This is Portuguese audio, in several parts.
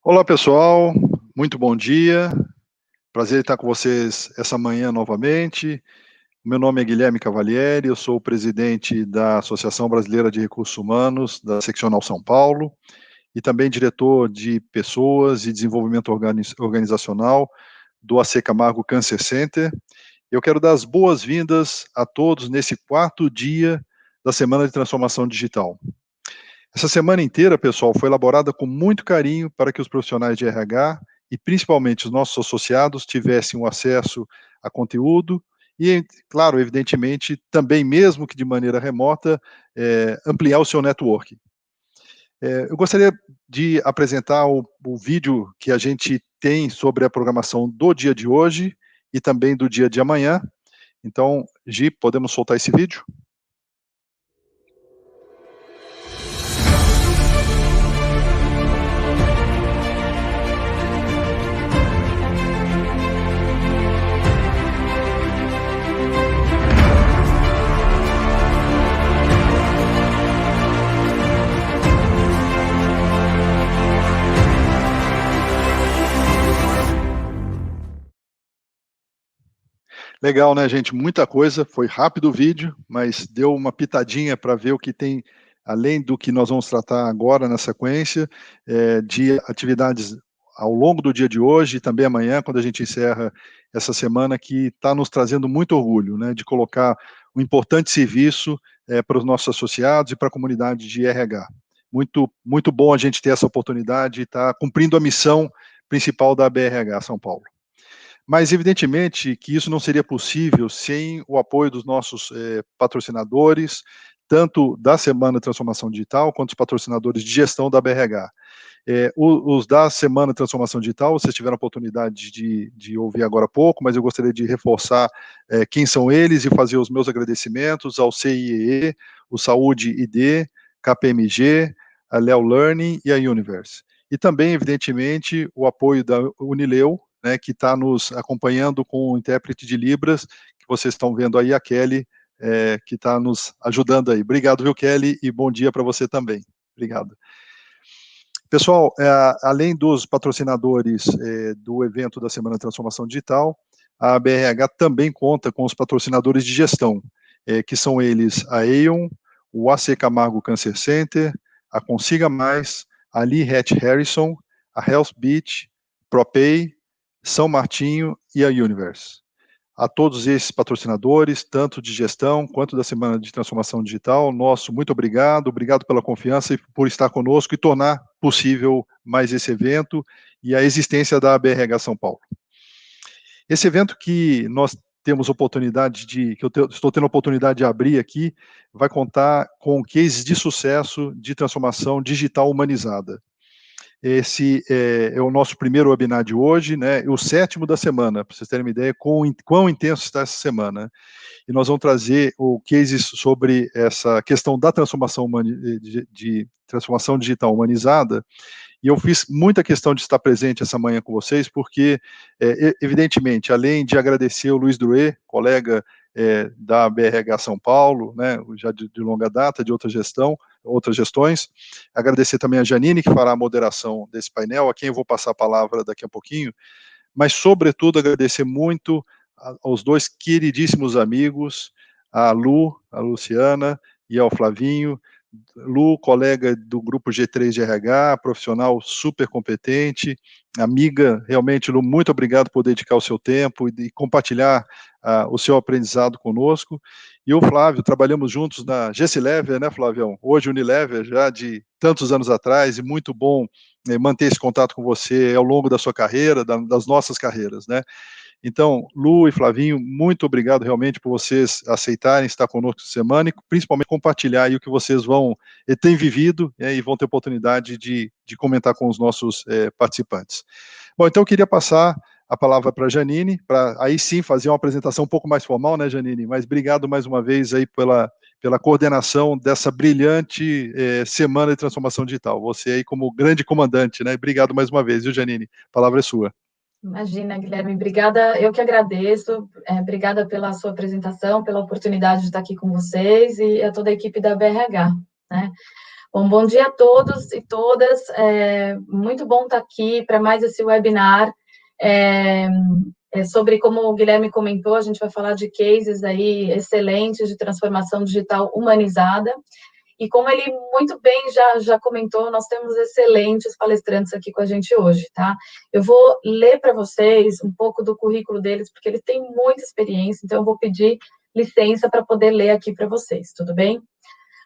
Olá, pessoal, muito bom dia, prazer estar com vocês essa manhã novamente. Meu nome é Guilherme Cavalieri, eu sou o presidente da Associação Brasileira de Recursos Humanos, da Seccional São Paulo, e também diretor de Pessoas e Desenvolvimento Organizacional do AC Camargo Cancer Center. Eu quero dar as boas-vindas a todos nesse quarto dia da Semana de Transformação Digital. Essa semana inteira, pessoal, foi elaborada com muito carinho para que os profissionais de RH e principalmente os nossos associados tivessem um acesso a conteúdo e, claro, evidentemente, também, mesmo que de maneira remota, ampliar o seu network. Eu gostaria de apresentar o vídeo que a gente tem sobre a programação do dia de hoje e também do dia de amanhã. Então, Gi, podemos soltar esse vídeo? Legal, né, gente? Muita coisa, foi rápido o vídeo, mas deu uma pitadinha para ver o que tem, além do que nós vamos tratar agora na sequência, de atividades ao longo do dia de hoje e também amanhã, quando a gente encerra essa semana, que está nos trazendo muito orgulho, né, de colocar um importante serviço para os nossos associados e para a comunidade de RH. Muito, muito bom a gente ter essa oportunidade e estar cumprindo a missão principal da BRH São Paulo. Mas, evidentemente, que isso não seria possível sem o apoio dos nossos patrocinadores, tanto da Semana de Transformação Digital, quanto os patrocinadores de gestão da BRH. Os da Semana de Transformação Digital, vocês tiveram a oportunidade de ouvir agora há pouco, mas eu gostaria de reforçar quem são eles e fazer os meus agradecimentos ao CIEE, o Saúde ID, KPMG, a Leo Learning e a Universe. E também, evidentemente, o apoio da Unileu, né, que está nos acompanhando com o intérprete de Libras, que vocês estão vendo aí, a Kelly, que está nos ajudando aí. Obrigado, viu, Kelly, e bom dia para você também. Obrigado. Pessoal, além dos patrocinadores do evento da Semana de Transformação Digital, a BRH também conta com os patrocinadores de gestão, que são eles a Aon, o AC Camargo Cancer Center, a Consiga Mais, a Lee Hatch Harrison, a Health Beach, ProPay, São Martinho e a Universe. A todos esses patrocinadores, tanto de gestão quanto da Semana de Transformação Digital, nosso muito obrigado, obrigado pela confiança e por estar conosco e tornar possível mais esse evento e a existência da BRH São Paulo. Esse evento que nós temos oportunidade que eu estou tendo a oportunidade de abrir aqui, vai contar com cases de sucesso de transformação digital humanizada. Esse é o nosso primeiro webinar de hoje, né, e o 7º da semana, para vocês terem uma ideia quão intenso está essa semana. E nós vamos trazer o cases sobre essa questão da transformação de transformação digital humanizada, e eu fiz muita questão de estar presente essa manhã com vocês, porque, evidentemente, além de agradecer o Luiz Drouet, colega da BRH São Paulo, né, já de longa data, de outras gestões, agradecer também a Janine, que fará a moderação desse painel, a quem eu vou passar a palavra daqui a pouquinho, mas, sobretudo, agradecer muito aos dois queridíssimos amigos, a Luciana e ao Flavinho. Lu, colega do grupo G3 de RH, profissional super competente, amiga, realmente, Lu, muito obrigado por dedicar o seu tempo e compartilhar o seu aprendizado conosco. E o Flávio, trabalhamos juntos na GClever, né, Flavião? Hoje Unilever, já de tantos anos atrás, e muito bom manter esse contato com você ao longo da sua carreira, das nossas carreiras, né? Então, Lu e Flavinho, muito obrigado realmente por vocês aceitarem estar conosco essa semana e principalmente compartilhar aí o que vocês têm vivido e vão ter oportunidade de comentar com os nossos participantes. Bom, então eu queria passar a palavra para a Janine, para aí sim fazer uma apresentação um pouco mais formal, né, Janine? Mas obrigado mais uma vez aí pela coordenação dessa brilhante Semana de Transformação Digital. Você aí como grande comandante, né? Obrigado mais uma vez, viu, Janine? A palavra é sua. Imagina, Guilherme, obrigada, eu que agradeço, obrigada pela sua apresentação, pela oportunidade de estar aqui com vocês e a toda a equipe da BRH, né? Bom dia a todos e todas. Muito bom estar aqui para mais esse webinar. Sobre, como o Guilherme comentou, a gente vai falar de cases aí excelentes de transformação digital humanizada. E como ele muito bem já comentou, nós temos excelentes palestrantes aqui com a gente hoje, tá? Eu vou ler para vocês um pouco do currículo deles, porque eles têm muita experiência, então eu vou pedir licença para poder ler aqui para vocês, tudo bem?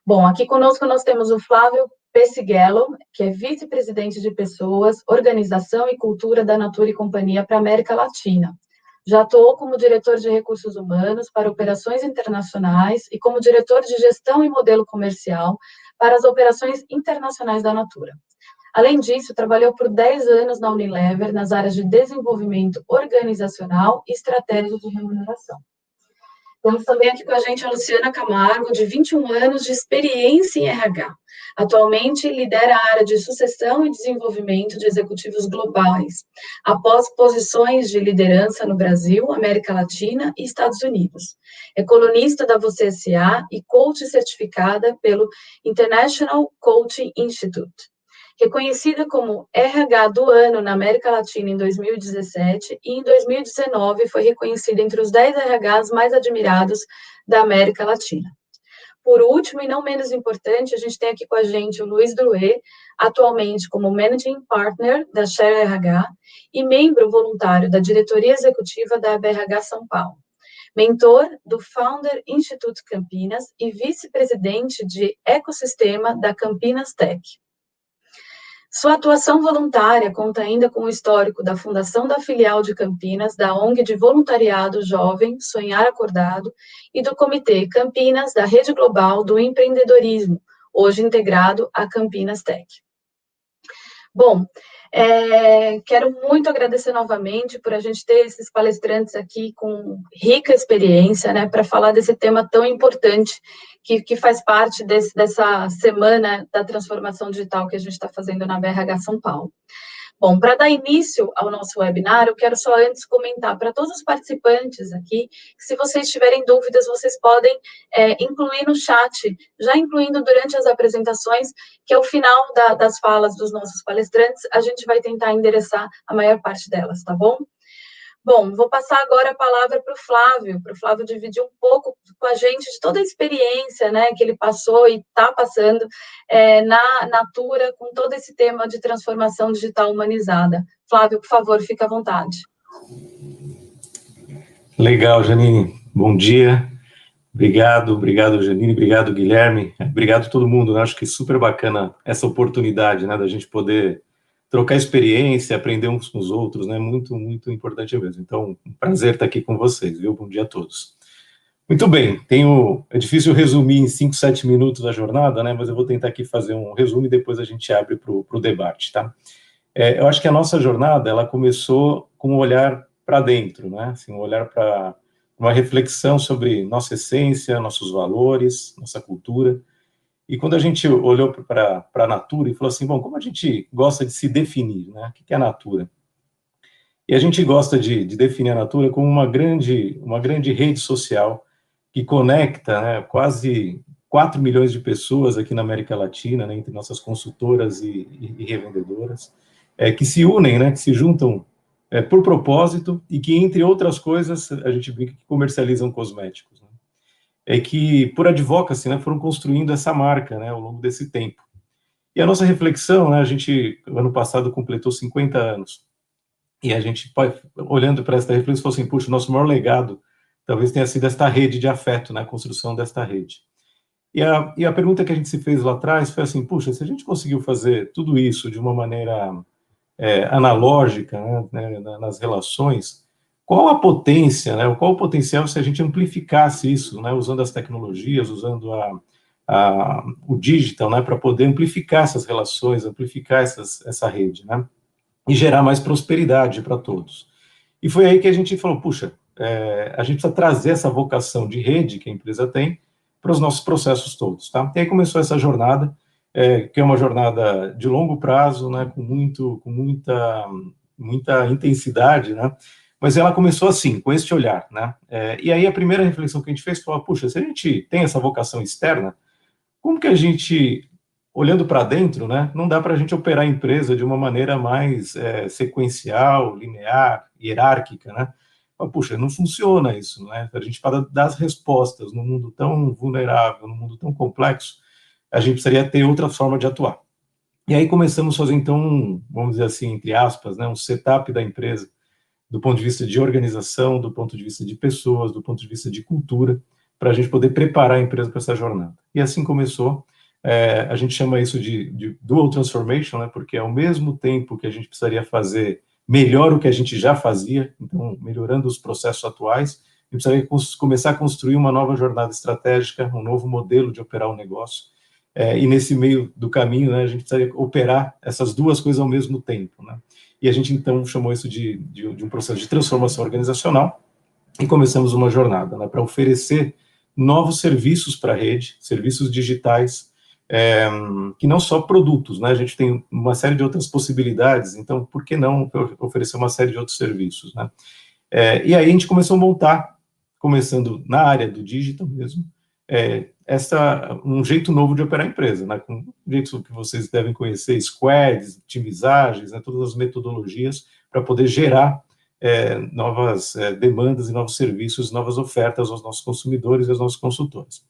Bom, aqui conosco nós temos o Flávio Pessighello, que é vice-presidente de Pessoas, Organização e Cultura da Natura e Companhia para a América Latina. Já atuou como diretor de recursos humanos para operações internacionais e como diretor de gestão e modelo comercial para as operações internacionais da Natura. Além disso, trabalhou por 10 anos na Unilever nas áreas de desenvolvimento organizacional e estratégia de remuneração. Temos também aqui com a gente a Luciana Camargo, de 21 anos de experiência em RH. Atualmente, lidera a área de sucessão e desenvolvimento de executivos globais, após posições de liderança no Brasil, América Latina e Estados Unidos. É colunista da Você S.A. e coach certificada pelo International Coaching Institute. Reconhecida como RH do Ano na América Latina em 2017 e em 2019 foi reconhecida entre os 10 RHs mais admirados da América Latina. Por último, e não menos importante, a gente tem aqui com a gente o Luiz Drouet, atualmente como Managing Partner da Share RH e membro voluntário da diretoria executiva da ABRH São Paulo. Mentor do Founder Institute Campinas e vice-presidente de ecossistema da Campinas Tech. Sua atuação voluntária conta ainda com o histórico da fundação da filial de Campinas, da ONG de voluntariado jovem Sonhar Acordado e do Comitê Campinas da Rede Global do Empreendedorismo, hoje integrado à Campinas Tech. Bom, quero muito agradecer novamente por a gente ter esses palestrantes aqui com rica experiência, né, para falar desse tema tão importante que faz parte dessa semana da transformação digital que a gente está fazendo na BRH São Paulo. Bom, para dar início ao nosso webinar, eu quero só antes comentar para todos os participantes aqui, que se vocês tiverem dúvidas, vocês podem incluir no chat, já incluindo durante as apresentações, que ao final das falas dos nossos palestrantes, a gente vai tentar endereçar a maior parte delas, tá bom? Bom, vou passar agora a palavra para o Flávio dividir um pouco com a gente de toda a experiência, né, que ele passou e está passando na Natura com todo esse tema de transformação digital humanizada. Flávio, por favor, fique à vontade. Legal, Janine. Bom dia. Obrigado, Janine, obrigado, Guilherme, obrigado a todo mundo, né? Acho que super bacana essa oportunidade, né, da gente poder trocar experiência, aprender uns com os outros, né, muito, muito importante mesmo. Então, um prazer estar aqui com vocês, viu? Bom dia a todos. Muito bem, é difícil resumir em 5, 7 minutos a jornada, né, mas eu vou tentar aqui fazer um resumo e depois a gente abre para o debate, tá? Eu acho que a nossa jornada, ela começou com um olhar para dentro, né, assim, um olhar para uma reflexão sobre nossa essência, nossos valores, nossa cultura. E quando a gente olhou para a Natura e falou assim, bom, como a gente gosta de se definir, né? O que é a Natura? E a gente gosta de definir a Natura como uma grande rede social que conecta, né, quase 4 milhões de pessoas aqui na América Latina, né, entre nossas consultoras e revendedoras, que se unem, né, que se juntam por propósito e que, entre outras coisas, a gente brinca que comercializam cosméticos, né? Que, por advocacy, né, foram construindo essa marca, né, ao longo desse tempo. E a nossa reflexão, né, a gente, ano passado, completou 50 anos, e a gente, olhando para essa reflexão, falou assim, puxa, o nosso maior legado talvez tenha sido esta rede de afeto, né, a construção desta rede. E a pergunta que a gente se fez lá atrás foi assim, puxa, se a gente conseguiu fazer tudo isso de uma maneira analógica, né, nas relações, qual a potência, né, qual o potencial se a gente amplificasse isso, né, usando as tecnologias, usando o digital, né, para poder amplificar essas relações, amplificar essa rede, né, e gerar mais prosperidade para todos. E foi aí que a gente falou, puxa, a gente precisa trazer essa vocação de rede que a empresa tem para os nossos processos todos, tá? E aí começou essa jornada, que é uma jornada de longo prazo, né, com muita intensidade, né, mas ela começou assim, com este olhar, né, e aí a primeira reflexão que a gente fez foi, puxa, se a gente tem essa vocação externa, como que a gente olhando para dentro, né, não dá para a gente operar a empresa de uma maneira mais sequencial, linear, hierárquica, né? Puxa, não funciona isso, né? A gente, para dar as respostas num mundo tão vulnerável, num mundo tão complexo, a gente precisaria ter outra forma de atuar. E aí começamos a fazer, então, vamos dizer assim, entre aspas, né, um setup da empresa, do ponto de vista de organização, do ponto de vista de pessoas, do ponto de vista de cultura, para a gente poder preparar a empresa para essa jornada. E assim começou. A gente chama isso de dual transformation, né, porque ao mesmo tempo que a gente precisaria fazer melhor o que a gente já fazia, então melhorando os processos atuais, a gente precisaria começar a construir uma nova jornada estratégica, um novo modelo de operar o negócio. E nesse meio do caminho, né, a gente precisaria operar essas duas coisas ao mesmo tempo, né? E a gente, então, chamou isso de um processo de transformação organizacional e começamos uma jornada, né, para oferecer novos serviços para a rede, serviços digitais, que não só produtos, né, a gente tem uma série de outras possibilidades, então, por que não oferecer uma série de outros serviços, né? E aí a gente começou a montar, começando na área do digital mesmo, um jeito novo de operar a empresa, né, com um jeito que vocês devem conhecer, squads, timizagens, né, todas as metodologias para poder gerar novas demandas e novos serviços, novas ofertas aos nossos consumidores e aos nossos consultores.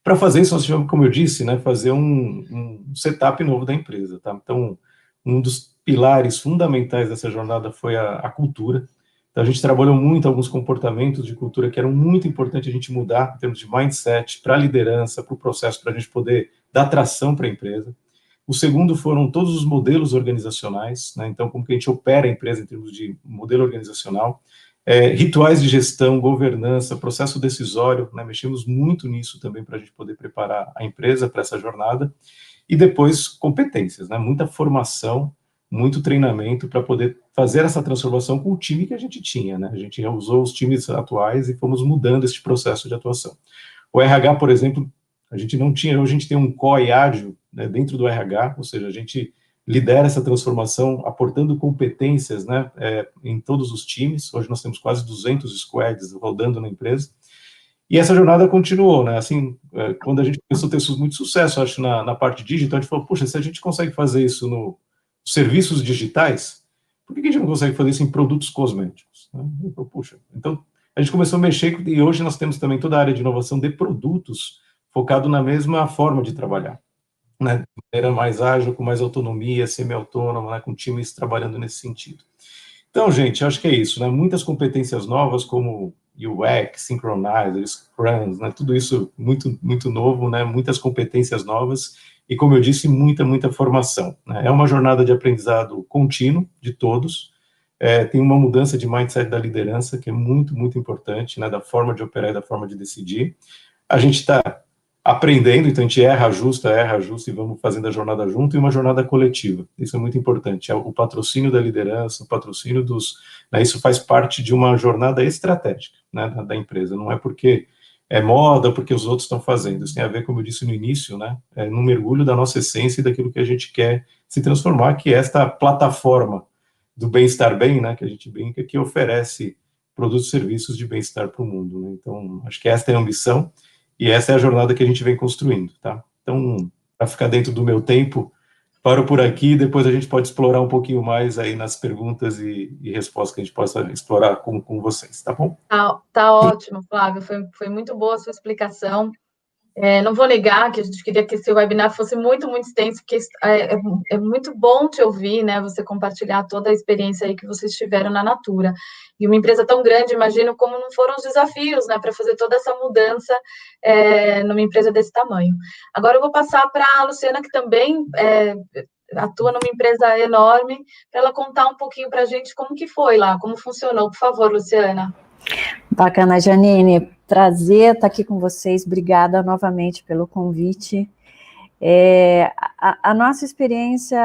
Para fazer isso, nós tivemos, como eu disse, né, fazer um setup novo da empresa, tá? Então, um dos pilares fundamentais dessa jornada foi a cultura. Então, a gente trabalhou muito alguns comportamentos de cultura que eram muito importantes a gente mudar em termos de mindset, para a liderança, para o processo, para a gente poder dar tração para a empresa. O segundo foram todos os modelos organizacionais, né? Então, como que a gente opera a empresa em termos de modelo organizacional, rituais de gestão, governança, processo decisório, né? Mexemos muito nisso também para a gente poder preparar a empresa para essa jornada. E depois, competências, né? Muita formação, muito treinamento para poder fazer essa transformação com o time que a gente tinha, né? A gente usou os times atuais e fomos mudando esse processo de atuação. O RH, por exemplo, a gente não tinha, hoje a gente tem um COI ágil, né, dentro do RH, ou seja, a gente lidera essa transformação aportando competências, né, em todos os times. Hoje nós temos quase 200 squads rodando na empresa. E essa jornada continuou, né? Assim, quando a gente começou a ter muito sucesso, acho, na parte digital, a gente falou, puxa, se a gente consegue fazer isso nos serviços digitais, por que a gente não consegue fazer isso em produtos cosméticos? Né? Falei, puxa, então a gente começou a mexer, e hoje nós temos também toda a área de inovação de produtos focado na mesma forma de trabalhar, né? De maneira mais ágil, com mais autonomia, semi-autônoma, né? Com times trabalhando nesse sentido. Então, gente, acho que é isso, né? Muitas competências novas, como UX, Synchronizer, Scrum, né? Tudo isso muito, muito novo, né? Muitas competências novas e, como eu disse, muita formação, né? É uma jornada de aprendizado contínuo de todos. Tem uma mudança de mindset da liderança, que é muito importante, né? Da forma de operar e da forma de decidir. A gente está aprendendo, então a gente erra, ajusta e vamos fazendo a jornada junto, e uma jornada coletiva. Isso é muito importante, o patrocínio da liderança, o patrocínio dos... Né, isso faz parte de uma jornada estratégica, né, da empresa, não é porque é moda, porque os outros estão fazendo, isso tem a ver, como eu disse no início, né, no mergulho da nossa essência e daquilo que a gente quer se transformar, que é esta plataforma do bem-estar bem, né, que a gente brinca, que oferece produtos e serviços de bem-estar para o mundo, né? Então, acho que esta é a ambição, e essa é a jornada que a gente vem construindo, tá? Então, para ficar dentro do meu tempo, paro por aqui, depois a gente pode explorar um pouquinho mais aí nas perguntas e respostas que a gente possa explorar com vocês, tá bom? Tá ótimo, Flávio, foi muito boa a sua explicação. Não vou negar que a gente queria que esse webinar fosse muito extenso, porque é muito bom te ouvir, né, você compartilhar toda a experiência aí que vocês tiveram na Natura. E uma empresa tão grande, imagino como não foram os desafios, né, para fazer toda essa mudança numa empresa desse tamanho. Agora eu vou passar para a Luciana, que também atua numa empresa enorme, para ela contar um pouquinho para a gente como que foi lá, como funcionou. Por favor, Luciana. Bacana, Janine, prazer estar aqui com vocês, obrigada novamente pelo convite. A nossa experiência,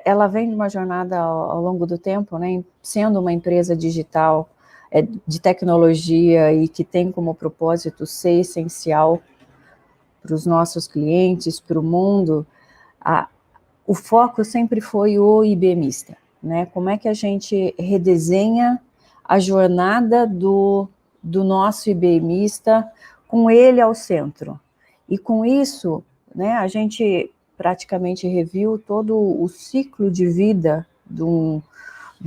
ela vem de uma jornada ao longo do tempo, né, sendo uma empresa digital, de tecnologia e que tem como propósito ser essencial para os nossos clientes, para o mundo. O foco sempre foi o IBMista, né, como é que a gente redesenha a jornada do nosso IBMista, com ele ao centro. E com isso, né, a gente praticamente reviu todo o ciclo de vida de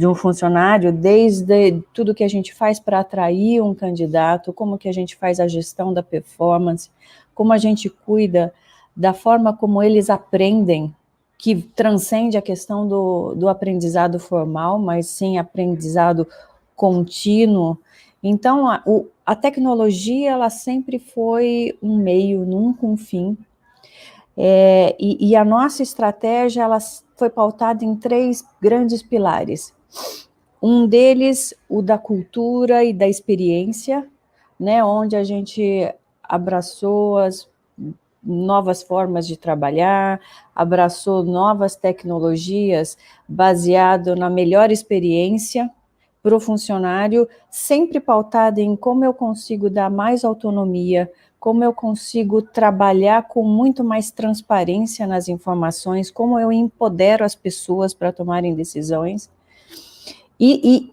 um funcionário, desde tudo que a gente faz para atrair um candidato, como que a gente faz a gestão da performance, como a gente cuida da forma como eles aprendem, que transcende a questão do aprendizado formal, mas sim aprendizado contínuo. Então, a tecnologia, ela sempre foi um meio, nunca um fim. E a nossa estratégia, ela foi pautada em 3 grandes pilares. Um deles, o da cultura e da experiência, né, onde a gente abraçou as novas formas de trabalhar, abraçou novas tecnologias baseado na melhor experiência para o funcionário, sempre pautada em como eu consigo dar mais autonomia, como eu consigo trabalhar com muito mais transparência nas informações, como eu empodero as pessoas para tomarem decisões. E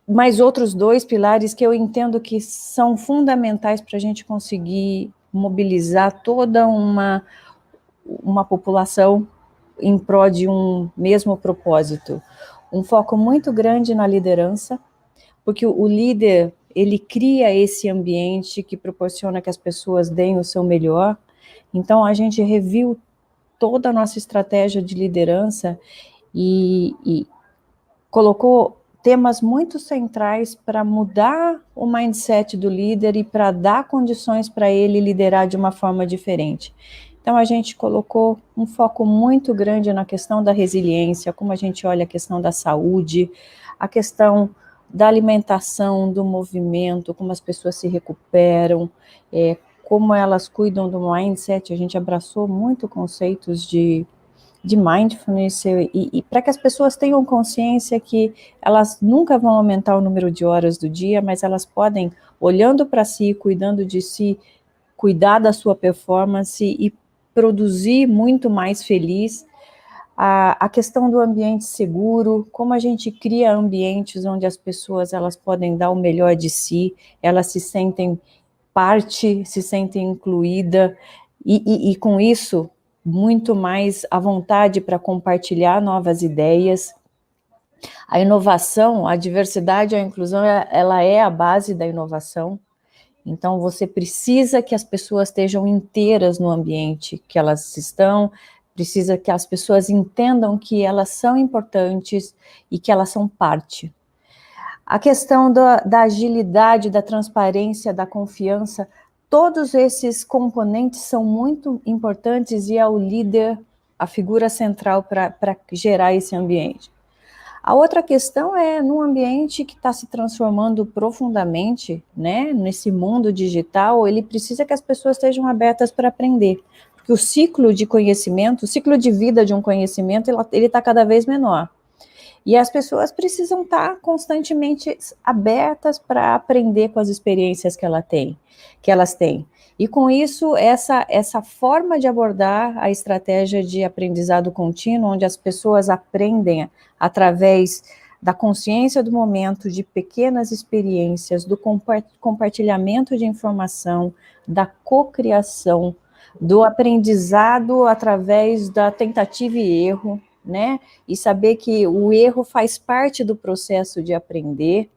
mais outros 2 pilares que eu entendo que são fundamentais para a gente conseguir mobilizar toda uma população em prol de um mesmo propósito. Um foco muito grande na liderança, porque o líder, ele cria esse ambiente que proporciona que as pessoas deem o seu melhor. Então, a gente reviu toda a nossa estratégia de liderança e colocou temas muito centrais para mudar o mindset do líder e para dar condições para ele liderar de uma forma diferente. Então, a gente colocou um foco muito grande na questão da resiliência, como a gente olha a questão da saúde, a questão da alimentação, do movimento, como as pessoas se recuperam, como elas cuidam do mindset. A gente abraçou muito conceitos de mindfulness, e para que as pessoas tenham consciência que elas nunca vão aumentar o número de horas do dia, mas elas podem, olhando para si, cuidando de si, cuidar da sua performance e produzir muito mais feliz. A questão do ambiente seguro, como a gente cria ambientes onde as pessoas elas podem dar o melhor de si, elas se sentem parte, se sentem incluída, e com isso muito mais à vontade para compartilhar novas ideias. A inovação, a diversidade e a inclusão, ela é a base da inovação. Então, você precisa que as pessoas estejam inteiras no ambiente que elas estão, precisa que as pessoas entendam que elas são importantes e que elas são parte. A questão da agilidade, da transparência, da confiança, todos esses componentes são muito importantes e é o líder, a figura central para gerar esse ambiente. A outra questão é num ambiente que está se transformando profundamente, né, nesse mundo digital, ele precisa que as pessoas estejam abertas para aprender, porque o ciclo de conhecimento, o ciclo de vida de um conhecimento, ele está cada vez menor. E as pessoas precisam estar constantemente abertas para aprender com as experiências que elas têm. E com isso, essa forma de abordar a estratégia de aprendizado contínuo, onde as pessoas aprendem através da consciência do momento, de pequenas experiências, do compartilhamento de informação, da cocriação, do aprendizado através da tentativa e erro, né? E saber que o erro faz parte do processo de aprender.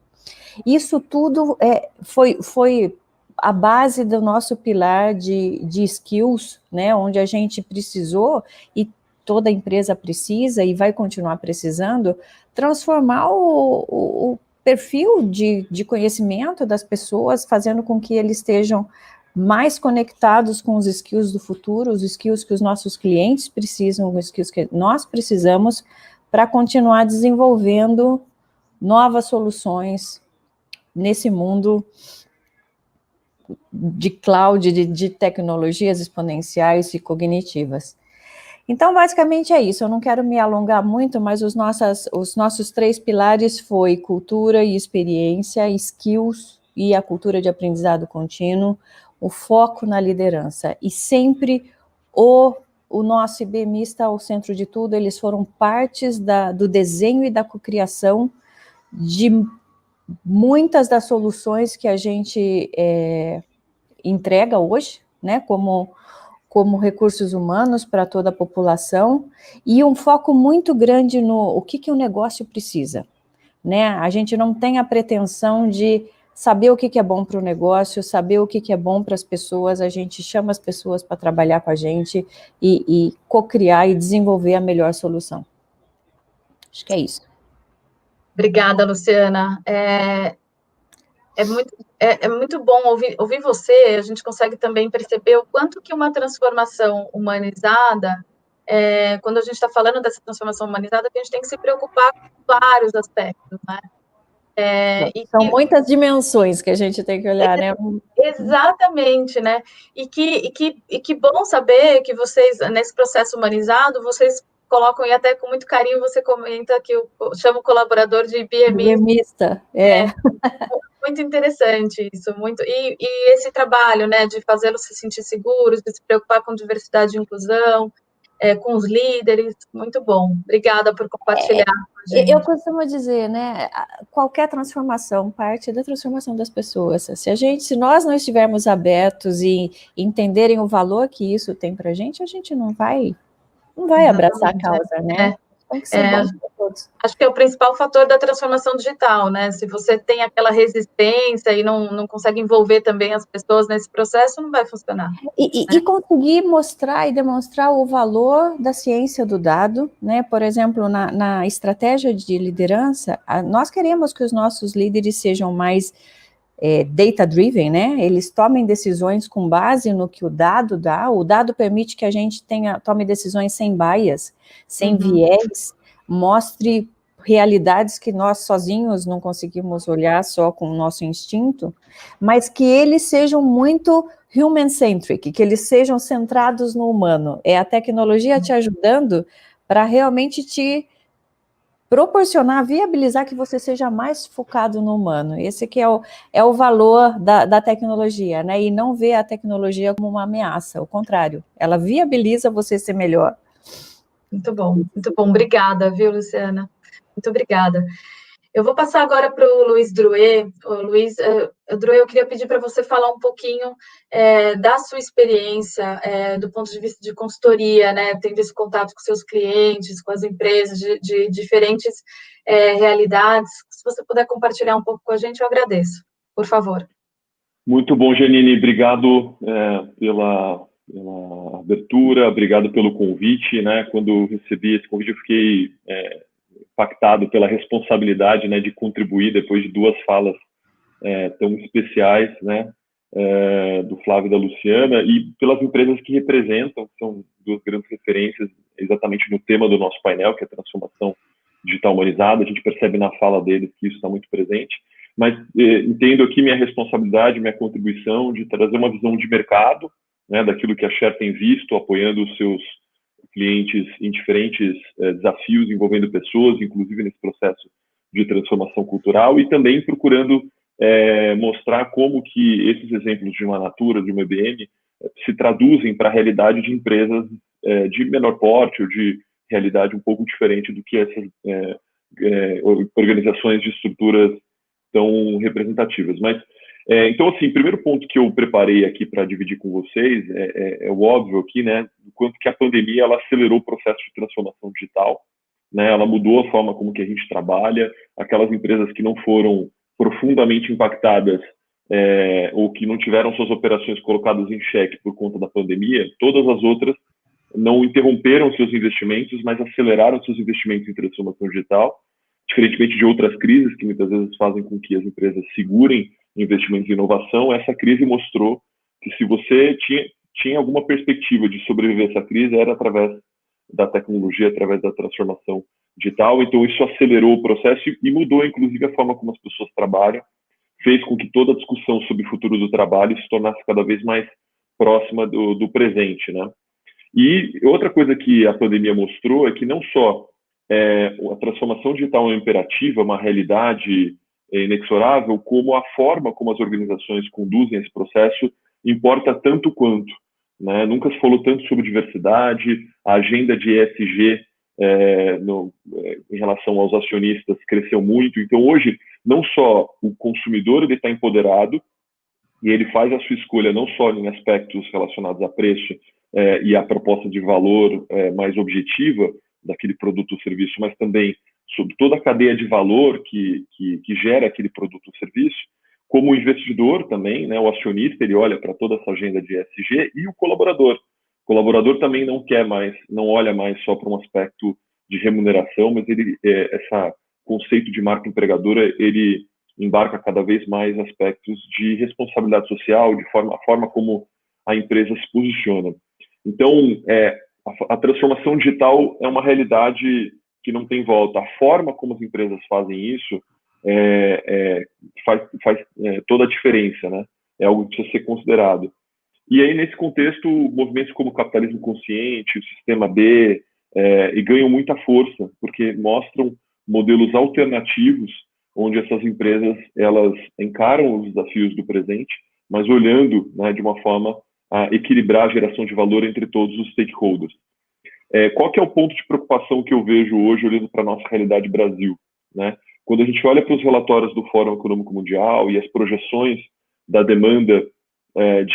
Isso tudo foi a base do nosso pilar de skills, né? Onde a gente precisou, e toda empresa precisa e vai continuar precisando, transformar o perfil de conhecimento das pessoas, fazendo com que eles estejam mais conectados com os skills do futuro, os skills que os nossos clientes precisam, os skills que nós precisamos para continuar desenvolvendo novas soluções nesse mundo de cloud, de tecnologias exponenciais e cognitivas. Então, basicamente é isso. Eu não quero me alongar muito, mas os nossos 3 pilares foi cultura e experiência, skills e a cultura de aprendizado contínuo, o foco na liderança, e sempre o nosso IBMista ao centro de tudo. Eles foram partes do desenho e da cocriação de muitas das soluções que a gente entrega hoje, né, como como recursos humanos para toda a população, e um foco muito grande no o que o negócio precisa, né? A gente não tem a pretensão de saber o que é bom para o negócio, saber o que é bom para as pessoas, a gente chama as pessoas para trabalhar com a gente e co-criar e desenvolver a melhor solução. Acho que é isso. Obrigada, Luciana. É muito bom ouvir você, a gente consegue também perceber o quanto que uma transformação humanizada, quando a gente está falando dessa transformação humanizada, que a gente tem que se preocupar com vários aspectos, né? São muitas dimensões que a gente tem que olhar, né? Exatamente, né? E que bom saber que vocês, nesse processo humanizado, vocês colocam, e até com muito carinho você comenta que chama o colaborador de BMista. Muito interessante isso, muito. E esse trabalho, né, de fazê-los se sentir seguros, de se preocupar com diversidade e inclusão, com os líderes, muito bom. Obrigada por compartilhar com a gente. Eu costumo dizer, né, qualquer transformação parte da transformação das pessoas. Se nós não estivermos abertos e entenderem o valor que isso tem para a gente não vai abraçar a causa, né? Tem que ser bom para todos. Acho que é o principal fator da transformação digital, né? Se você tem aquela resistência e não consegue envolver também as pessoas nesse processo, não vai funcionar. E conseguir mostrar e demonstrar o valor da ciência do dado, né? Por exemplo, na estratégia de liderança, nós queremos que os nossos líderes sejam mais data-driven, né? Eles tomem decisões com base no que o dado dá. O dado permite que a gente tome decisões sem bias, sem viés, mostre realidades que nós sozinhos não conseguimos olhar só com o nosso instinto, mas que eles sejam muito human-centric, que eles sejam centrados no humano. É a tecnologia te ajudando para realmente te proporcionar, viabilizar que você seja mais focado no humano. Esse que é o valor da tecnologia, né? E não ver a tecnologia como uma ameaça, ao contrário, ela viabiliza você ser melhor. Muito bom, muito bom. Obrigada, viu, Luciana? Muito obrigada. Eu vou passar agora para o Luiz Drouet. Luiz, Drouet, eu queria pedir para você falar um pouquinho da sua experiência do ponto de vista de consultoria, né, tendo esse contato com seus clientes, com as empresas de diferentes realidades. Se você puder compartilhar um pouco com a gente, eu agradeço. Por favor. Muito bom, Janine. Obrigado pela abertura, obrigado pelo convite, né? Quando recebi esse convite, eu fiquei impactado pela responsabilidade, né, de contribuir depois de duas falas tão especiais, né, do Flávio e da Luciana, e pelas empresas que representam, que são duas grandes referências exatamente no tema do nosso painel, que é a transformação digital humanizada. A gente percebe na fala deles que isso está muito presente, mas entendo aqui minha responsabilidade, minha contribuição de trazer uma visão de mercado, né, daquilo que a Share tem visto, apoiando os seus clientes em diferentes desafios envolvendo pessoas, inclusive nesse processo de transformação cultural, e também procurando mostrar como que esses exemplos de uma Natura, de uma IBM, se traduzem para a realidade de empresas de menor porte ou de realidade um pouco diferente do que essas organizações de estruturas tão representativas. Mas então, assim, o primeiro ponto que eu preparei aqui para dividir com vocês é o óbvio aqui, né, do quanto que a pandemia ela acelerou o processo de transformação digital, né, ela mudou a forma como que a gente trabalha. Aquelas empresas que não foram profundamente impactadas ou que não tiveram suas operações colocadas em xeque por conta da pandemia, todas as outras não interromperam seus investimentos, mas aceleraram seus investimentos em transformação digital, diferentemente de outras crises que muitas vezes fazem com que as empresas segurem investimentos em inovação. Essa crise mostrou que se você tinha alguma perspectiva de sobreviver a essa crise, era através da tecnologia, através da transformação digital. Então isso acelerou o processo e mudou inclusive a forma como as pessoas trabalham, fez com que toda a discussão sobre o futuro do trabalho se tornasse cada vez mais próxima do presente, né? E outra coisa que a pandemia mostrou é que não só a transformação digital é uma imperativa, uma realidade inexorável, como a forma como as organizações conduzem esse processo importa tanto quanto, né? Nunca se falou tanto sobre diversidade, a agenda de ESG em relação aos acionistas cresceu muito. Então hoje não só o consumidor está empoderado, e ele faz a sua escolha não só em aspectos relacionados a preço e a proposta de valor mais objetiva daquele produto ou serviço, mas também sobre toda a cadeia de valor que gera aquele produto ou serviço, como o investidor também, né, o acionista, ele olha para toda essa agenda de ESG, e o colaborador. O colaborador também não olha mais só para um aspecto de remuneração, mas esse conceito de marca empregadora, ele embarca cada vez mais aspectos de responsabilidade social, a forma como a empresa se posiciona. Então, a transformação digital é uma realidade que não tem volta. A forma como as empresas fazem isso faz toda a diferença, né? É algo que precisa ser considerado. E aí, nesse contexto, movimentos como o capitalismo consciente, o sistema B, ganham muita força, porque mostram modelos alternativos onde essas empresas elas encaram os desafios do presente, mas olhando, né, de uma forma a equilibrar a geração de valor entre todos os stakeholders. Qual que é o ponto de preocupação que eu vejo hoje, olhando para a nossa realidade Brasil, né? Quando a gente olha para os relatórios do Fórum Econômico Mundial e as projeções da demanda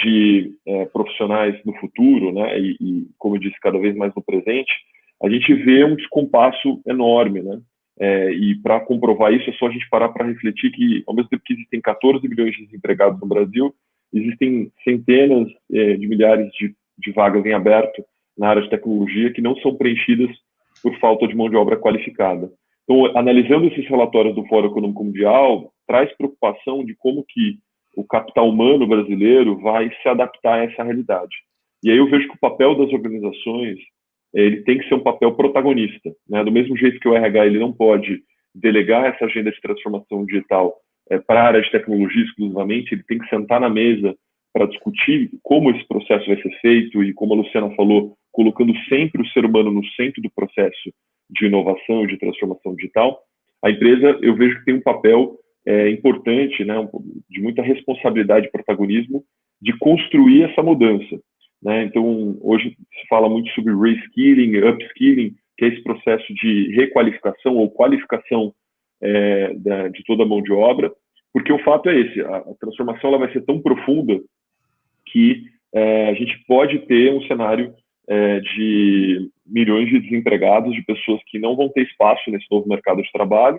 de profissionais no futuro, né, e, como eu disse, cada vez mais no presente, a gente vê um descompasso enorme, né? E para comprovar isso, é só a gente parar para refletir que, ao mesmo tempo que existem 14 milhões de desempregados no Brasil, existem centenas de milhares de vagas em aberto na área de tecnologia que não são preenchidas por falta de mão de obra qualificada. Então, analisando esses relatórios do Fórum Econômico Mundial, traz preocupação de como que o capital humano brasileiro vai se adaptar a essa realidade. E aí eu vejo que o papel das organizações ele tem que ser um papel protagonista, né? Do mesmo jeito que o RH ele não pode delegar essa agenda de transformação digital para a área de tecnologia exclusivamente, ele tem que sentar na mesa para discutir como esse processo vai ser feito e, como a Luciana falou, colocando sempre o ser humano no centro do processo de inovação e de transformação digital. A empresa, eu vejo que tem um papel importante, né, de muita responsabilidade e protagonismo de construir essa mudança, né? Então, hoje se fala muito sobre reskilling, upskilling, que é esse processo de requalificação ou qualificação de toda a mão de obra, porque o fato é esse, a transformação ela vai ser tão profunda que a gente pode ter um cenário de milhões de desempregados, de pessoas que não vão ter espaço nesse novo mercado de trabalho,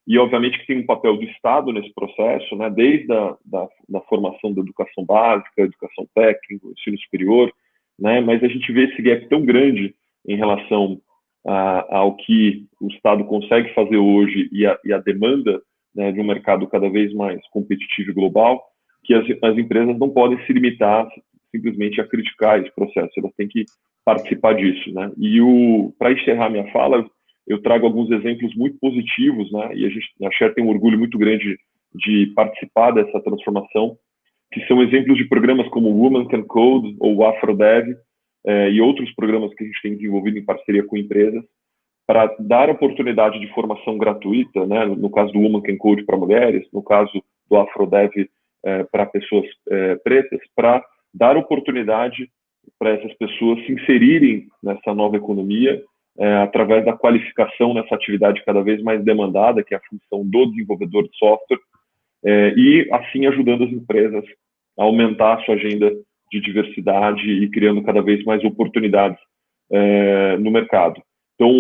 e obviamente que tem um papel do Estado nesse processo, né, desde da formação da educação básica, educação técnica, ensino superior, né, mas a gente vê esse gap tão grande em relação ao que o Estado consegue fazer hoje e a demanda, né, de um mercado cada vez mais competitivo e global, que as empresas não podem se limitar simplesmente a criticar esse processo, elas têm que participar disso, né? E para encerrar minha fala, eu trago alguns exemplos muito positivos, né? E a Share tem um orgulho muito grande de participar dessa transformação, que são exemplos de programas como o Women Can Code ou o AfroDev e outros programas que a gente tem desenvolvido em parceria com empresas para dar oportunidade de formação gratuita, né? No caso do Women Can Code para mulheres, no caso do AfroDev para pessoas pretas, para dar oportunidade para essas pessoas se inserirem nessa nova economia através da qualificação nessa atividade cada vez mais demandada, que é a função do desenvolvedor de software, e assim ajudando as empresas a aumentar a sua agenda de diversidade e criando cada vez mais oportunidades no mercado. Então,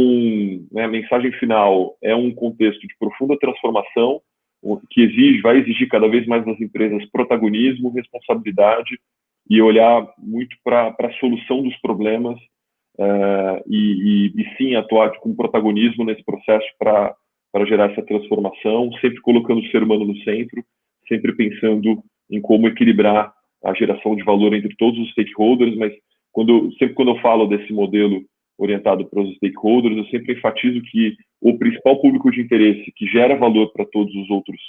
né, a mensagem final é um contexto de profunda transformação que vai exigir cada vez mais das empresas protagonismo, responsabilidade e olhar muito para a solução dos problemas e sim atuar com protagonismo nesse processo para gerar essa transformação, sempre colocando o ser humano no centro, sempre pensando em como equilibrar a geração de valor entre todos os stakeholders, mas sempre quando eu falo desse modelo orientado para os stakeholders, eu sempre enfatizo que o principal público de interesse que gera valor para todos os outros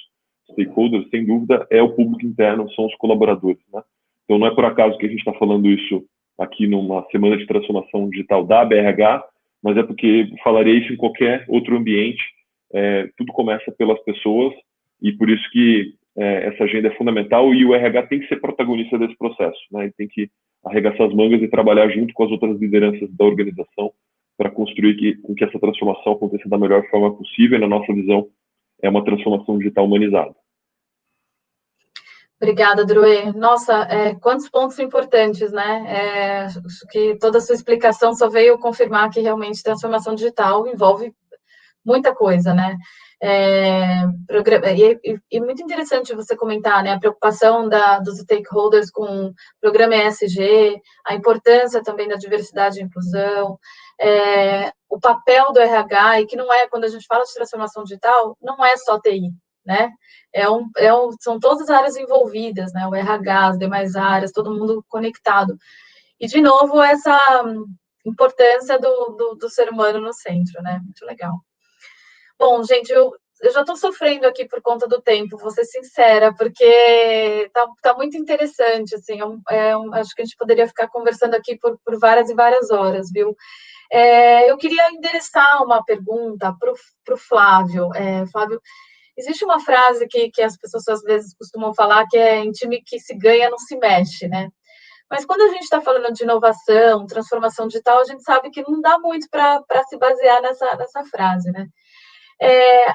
stakeholders, sem dúvida, é o público interno, são os colaboradores, né? Então, não é por acaso que a gente está falando isso aqui numa semana de transformação digital da BRH, mas é porque falaria isso em qualquer outro ambiente. Tudo começa pelas pessoas e por isso que essa agenda é fundamental e o RH tem que ser protagonista desse processo, né? Ele tem que arregaçar as mangas e trabalhar junto com as outras lideranças da organização para construir com que essa transformação aconteça da melhor forma possível. E, na nossa visão, é uma transformação digital humanizada. Obrigada, Druê. Nossa, quantos pontos importantes, né? Acho que toda a sua explicação só veio confirmar que realmente transformação digital envolve muita coisa, né? E muito interessante você comentar, né? A preocupação dos stakeholders com o programa ESG, a importância também da diversidade e inclusão, o papel do RH, e que não é, quando a gente fala de transformação digital, não é só TI, né? São todas as áreas envolvidas, né? O RH, as demais áreas, todo mundo conectado. E, de novo, essa importância do ser humano no centro, né? Muito legal. Bom, gente, eu já estou sofrendo aqui por conta do tempo, vou ser sincera, porque tá muito interessante, assim, acho que a gente poderia ficar conversando aqui por várias e várias horas, viu? Eu queria endereçar uma pergunta para o Flávio. Flávio, existe uma frase que as pessoas às vezes costumam falar, que é: em time que se ganha não se mexe, né? Mas quando a gente está falando de inovação, transformação digital, a gente sabe que não dá muito para se basear nessa frase, né?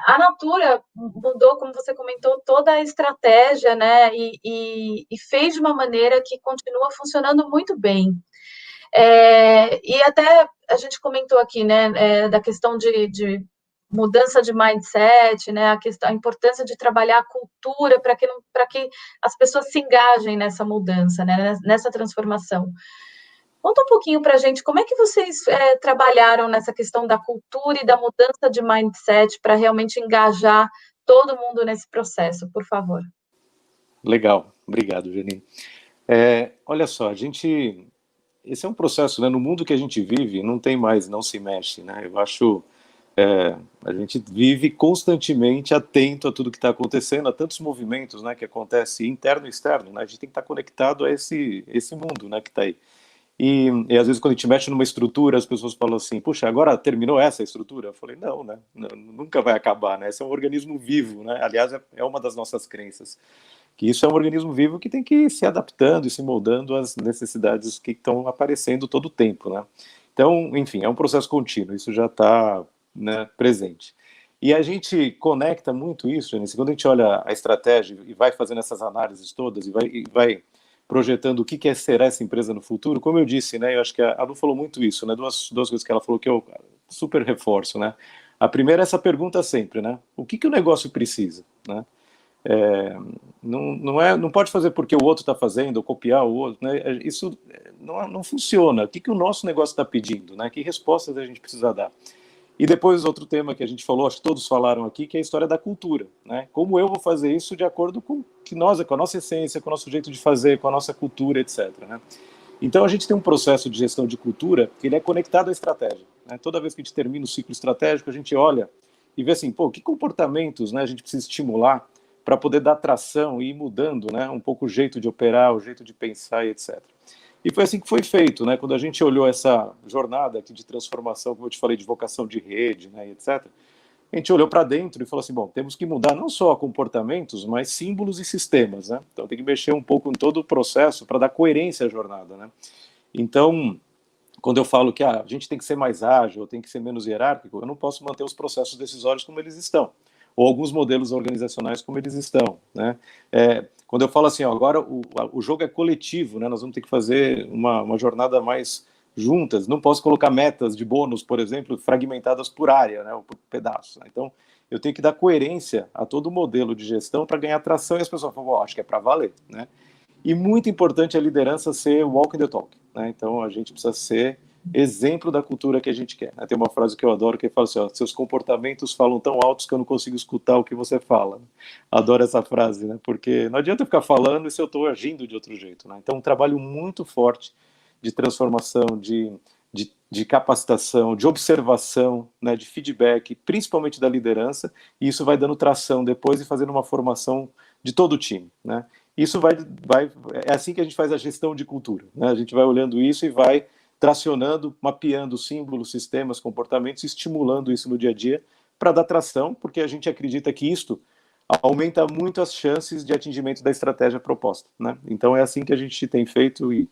A Natura mudou, como você comentou, toda a estratégia, né? E fez de uma maneira que continua funcionando muito bem. E até a gente comentou aqui, né, da questão de mudança de mindset, né, a importância de trabalhar a cultura para que as pessoas se engajem nessa mudança, né, nessa transformação. Conta um pouquinho para a gente como é que vocês trabalharam nessa questão da cultura e da mudança de mindset para realmente engajar todo mundo nesse processo, por favor. Legal, obrigado, Janine. Olha só, esse é um processo, né? No mundo que a gente vive, não tem mais, não se mexe, né? Eu acho, a gente vive constantemente atento a tudo que está acontecendo, a tantos movimentos, né, que acontecem interno e externo, né? A gente tem que estar conectado a esse mundo, né, que está aí. E às vezes quando a gente mexe numa estrutura, as pessoas falam assim: puxa, agora terminou essa estrutura? Eu falei: não, né? Nunca vai acabar, né? Esse é um organismo vivo, né? Aliás, é uma das nossas crenças, que isso é um organismo vivo que tem que ir se adaptando e se moldando às necessidades que estão aparecendo todo o tempo, né? Então, enfim, é um processo contínuo, isso já está, né, presente. E a gente conecta muito isso, Janice, quando a gente olha a estratégia e vai fazendo essas análises todas e vai projetando o que será essa empresa no futuro. Como eu disse, né, eu acho que a Lu falou muito isso, né, duas coisas que ela falou que eu super reforço, né. A primeira é essa pergunta sempre, né, o que o negócio precisa, né. Não pode fazer porque o outro está fazendo, ou copiar o outro, né, isso não funciona. O que o nosso negócio está pedindo, né, que respostas a gente precisa dar. E depois outro tema que a gente falou, acho que todos falaram aqui, que é a história da cultura, né? Como eu vou fazer isso de acordo com a nossa essência, com o nosso jeito de fazer, com a nossa cultura, etc. Né? Então a gente tem um processo de gestão de cultura que ele é conectado à estratégia. Né? Toda vez que a gente termina o ciclo estratégico, a gente olha e vê assim, que comportamentos, né, a gente precisa estimular para poder dar tração e ir mudando, né, um pouco o jeito de operar, o jeito de pensar e etc. E foi assim que foi feito, né? Quando a gente olhou essa jornada aqui de transformação, como eu te falei, de vocação de rede, né, etc., a gente olhou para dentro e falou assim, bom, temos que mudar não só comportamentos, mas símbolos e sistemas, né? Então tem que mexer um pouco em todo o processo para dar coerência à jornada, né? Então, quando eu falo que a gente tem que ser mais ágil, tem que ser menos hierárquico, eu não posso manter os processos decisórios como eles estão, ou alguns modelos organizacionais como eles estão, né? Quando eu falo assim, agora o jogo é coletivo, né? Nós vamos ter que fazer uma jornada mais juntas. Não posso colocar metas de bônus, por exemplo, fragmentadas por área, né? Ou por pedaços. Né? Então, eu tenho que dar coerência a todo o modelo de gestão para ganhar tração e as pessoas falam, acho que é para valer, né? E muito importante a liderança ser walk the talk, né? Então, a gente precisa ser exemplo da cultura que a gente quer. Tem uma frase que eu adoro que fala assim, seus comportamentos falam tão altos que eu não consigo escutar o que você fala. Adoro essa frase, né? Porque não adianta eu ficar falando se eu estou agindo de outro jeito, né? Então, um trabalho muito forte de transformação, de capacitação, de observação, né, de feedback, principalmente da liderança, e isso vai dando tração depois e fazendo uma formação de todo o time, né? Isso é assim que a gente faz a gestão de cultura, né? A gente vai olhando isso e vai tracionando, mapeando símbolos, sistemas, comportamentos, estimulando isso no dia a dia para dar tração, porque a gente acredita que isto aumenta muito as chances de atingimento da estratégia proposta, né? Então é assim que a gente tem feito e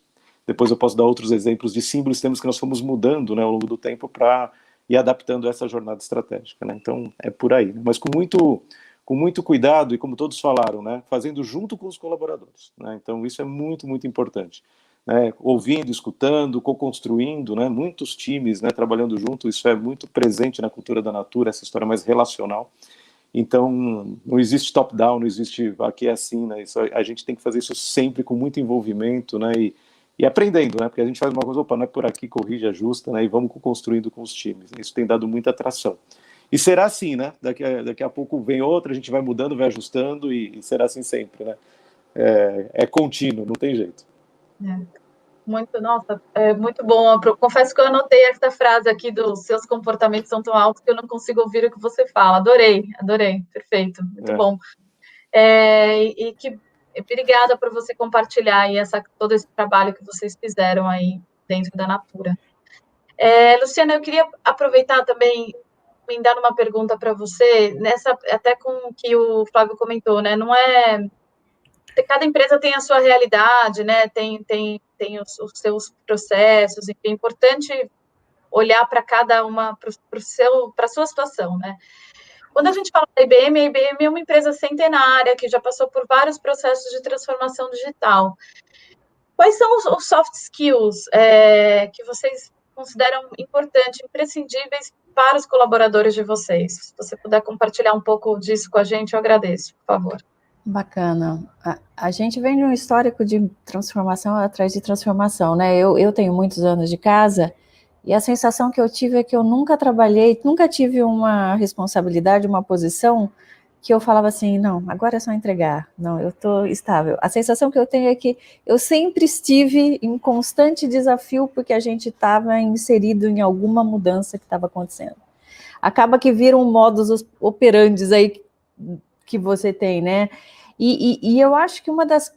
depois eu posso dar outros exemplos de símbolos, sistemas que nós fomos mudando, né, ao longo do tempo para ir adaptando essa jornada estratégica, né? Então é por aí, né? Mas com com muito cuidado e, como todos falaram, né, fazendo junto com os colaboradores, né? Então, isso é muito, muito importante. Né, ouvindo, escutando, co-construindo, né, muitos times, né, trabalhando junto, isso é muito presente na cultura da Natura, essa história mais relacional. Então, não existe top-down, não existe aqui é assim, né, isso, a gente tem que fazer isso sempre com muito envolvimento, né, e aprendendo, né, porque a gente faz uma coisa, opa, não é por aqui, corrige, ajusta, né, e vamos construindo com os times. Isso tem dado muita atração. E será assim, né, daqui a pouco vem outra, a gente vai mudando, vai ajustando, e será assim sempre, né, é contínuo, não tem jeito. Muito, nossa, muito bom. Eu confesso que eu anotei essa frase aqui dos seus comportamentos são tão altos que eu não consigo ouvir o que você fala. Adorei, perfeito, muito bom. Obrigada por você compartilhar aí todo esse trabalho que vocês fizeram aí dentro da Natura. Luciana, eu queria aproveitar também, me dar uma pergunta para você, até com o que o Flávio comentou, né? Não é... Cada empresa tem a sua realidade, né? Tem os seus processos, enfim, é importante olhar para cada uma, para a sua situação, né? Quando a gente fala da IBM, a IBM é uma empresa centenária que já passou por vários processos de transformação digital. Quais são os soft skills que vocês consideram importantes, imprescindíveis para os colaboradores de vocês? Se você puder compartilhar um pouco disso com a gente, eu agradeço, por favor. Bacana. A gente vem de um histórico de transformação atrás de transformação, né? Eu tenho muitos anos de casa e a sensação que eu tive é que eu nunca trabalhei, nunca tive uma responsabilidade, uma posição que eu falava assim, não, agora é só entregar, não, eu estou estável. A sensação que eu tenho é que eu sempre estive em constante desafio porque a gente estava inserido em alguma mudança que estava acontecendo. Acaba que vira um modus operandi aí que você tem, né? E eu acho que uma das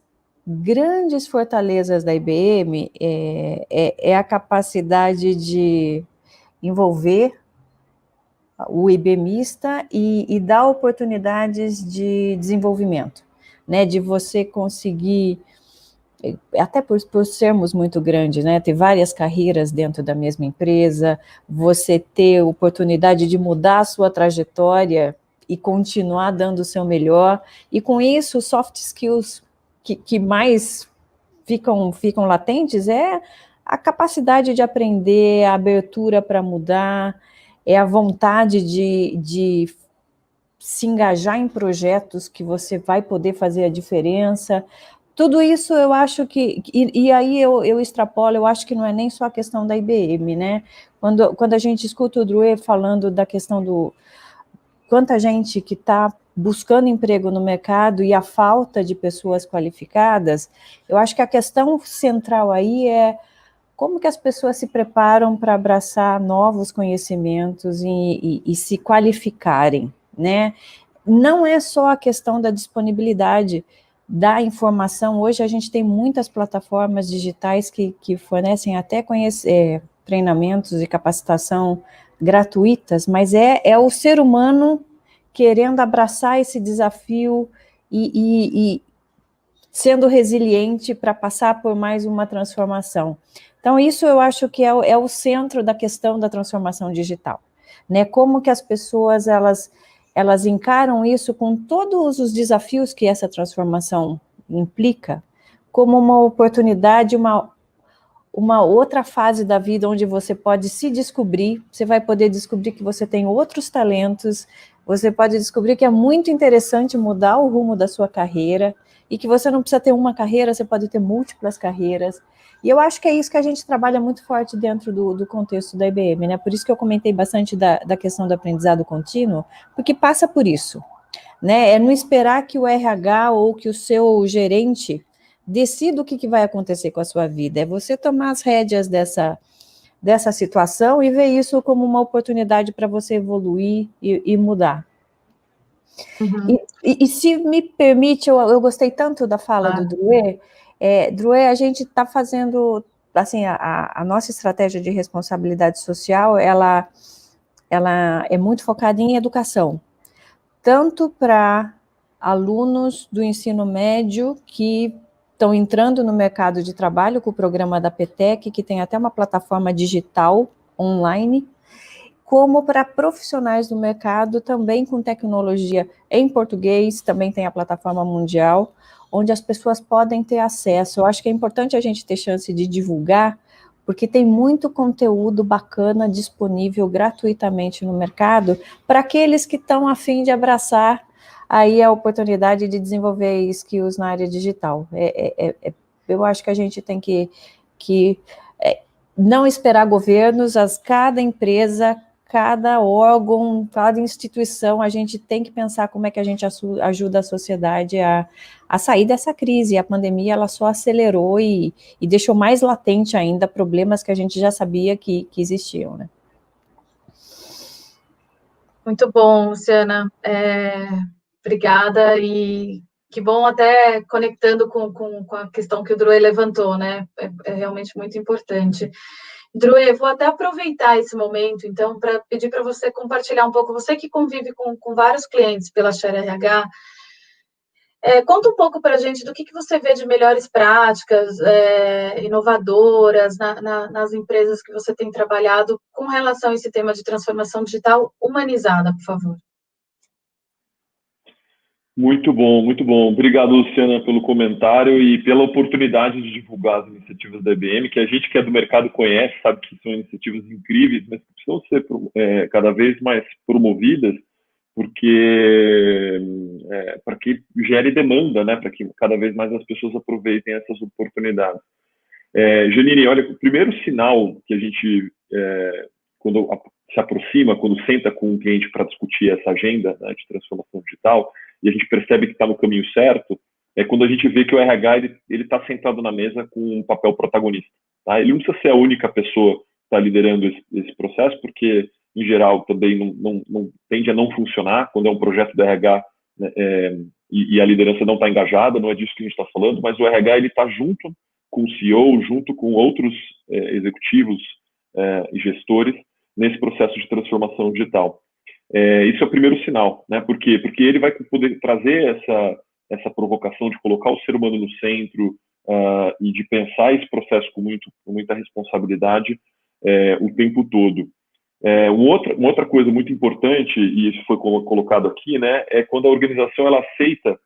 grandes fortalezas da IBM é a capacidade de envolver o IBMista e dar oportunidades de desenvolvimento, né? De você conseguir, até por sermos muito grandes, né? Ter várias carreiras dentro da mesma empresa, você ter oportunidade de mudar a sua trajetória e continuar dando o seu melhor, e com isso, soft skills que mais ficam latentes é a capacidade de aprender, a abertura para mudar, é a vontade de se engajar em projetos que você vai poder fazer a diferença. Tudo isso eu acho que, e aí eu extrapolo, eu acho que não é nem só a questão da IBM, né? Quando a gente escuta o Drouet falando da questão do quanta gente que está buscando emprego no mercado e a falta de pessoas qualificadas, eu acho que a questão central aí é como que as pessoas se preparam para abraçar novos conhecimentos e se qualificarem, né? Não é só a questão da disponibilidade da informação, hoje a gente tem muitas plataformas digitais que fornecem até treinamentos e capacitação gratuitas, mas é o ser humano querendo abraçar esse desafio e sendo resiliente para passar por mais uma transformação. Então, isso eu acho que é o centro da questão da transformação digital, né? Como que as pessoas, elas encaram isso com todos os desafios que essa transformação implica, como uma oportunidade, uma outra fase da vida onde você pode se descobrir, você vai poder descobrir que você tem outros talentos, você pode descobrir que é muito interessante mudar o rumo da sua carreira, e que você não precisa ter uma carreira, você pode ter múltiplas carreiras. E eu acho que é isso que a gente trabalha muito forte dentro do contexto da IBM, né? Por isso que eu comentei bastante da questão do aprendizado contínuo, porque passa por isso, né? É não esperar que o RH ou que o seu gerente decida o que vai acontecer com a sua vida, é você tomar as rédeas dessa situação e ver isso como uma oportunidade para você evoluir e mudar. Uhum. E se me permite, eu gostei tanto da fala do Drouet. Drouet, a gente está fazendo, assim, a nossa estratégia de responsabilidade social, ela é muito focada em educação, tanto para alunos do ensino médio que estão entrando no mercado de trabalho com o programa da PETEC, que tem até uma plataforma digital online, como para profissionais do mercado, também com tecnologia em português, também tem a plataforma mundial, onde as pessoas podem ter acesso. Eu acho que é importante a gente ter chance de divulgar, porque tem muito conteúdo bacana disponível gratuitamente no mercado para aqueles que estão a fim de abraçar aí a oportunidade de desenvolver skills na área digital. Eu acho que a gente tem que não esperar governos, cada empresa, cada órgão, cada instituição, a gente tem que pensar como é que a gente ajuda a sociedade a sair dessa crise. A pandemia, ela só acelerou e deixou mais latente ainda problemas que a gente já sabia que existiam, né? Muito bom, Luciana. Obrigada, e que bom, até conectando com a questão que o Drouet levantou, né? É realmente muito importante. Drouet, vou até aproveitar esse momento, então, para pedir para você compartilhar um pouco, você que convive com vários clientes pela Share RH, conta um pouco para a gente do que você vê de melhores práticas inovadoras nas empresas que você tem trabalhado com relação a esse tema de transformação digital humanizada, por favor. Muito bom, muito bom. Obrigado, Luciana, pelo comentário e pela oportunidade de divulgar as iniciativas da IBM, que a gente que é do mercado conhece, sabe que são iniciativas incríveis, mas que precisam ser cada vez mais promovidas, porque para que gere demanda, né, para que cada vez mais as pessoas aproveitem essas oportunidades. Janine, olha, o primeiro sinal que a gente, quando se aproxima, quando senta com um cliente para discutir essa agenda, né, de transformação digital, e a gente percebe que está no caminho certo, é quando a gente vê que o RH ele está sentado na mesa com um papel protagonista. Tá? Ele não precisa ser a única pessoa que está liderando esse processo, porque, em geral, também não tende a não funcionar quando é um projeto do RH, né, e a liderança não está engajada, não é disso que a gente está falando, mas o RH está junto com o CEO, junto com outros executivos e gestores nesse processo de transformação digital. Isso é o primeiro sinal, né? Por quê? Porque ele vai poder trazer essa provocação de colocar o ser humano no centro e de pensar esse processo com muita responsabilidade o tempo todo. Uma outra coisa muito importante, e isso foi colocado aqui, né, é quando a organização ela aceita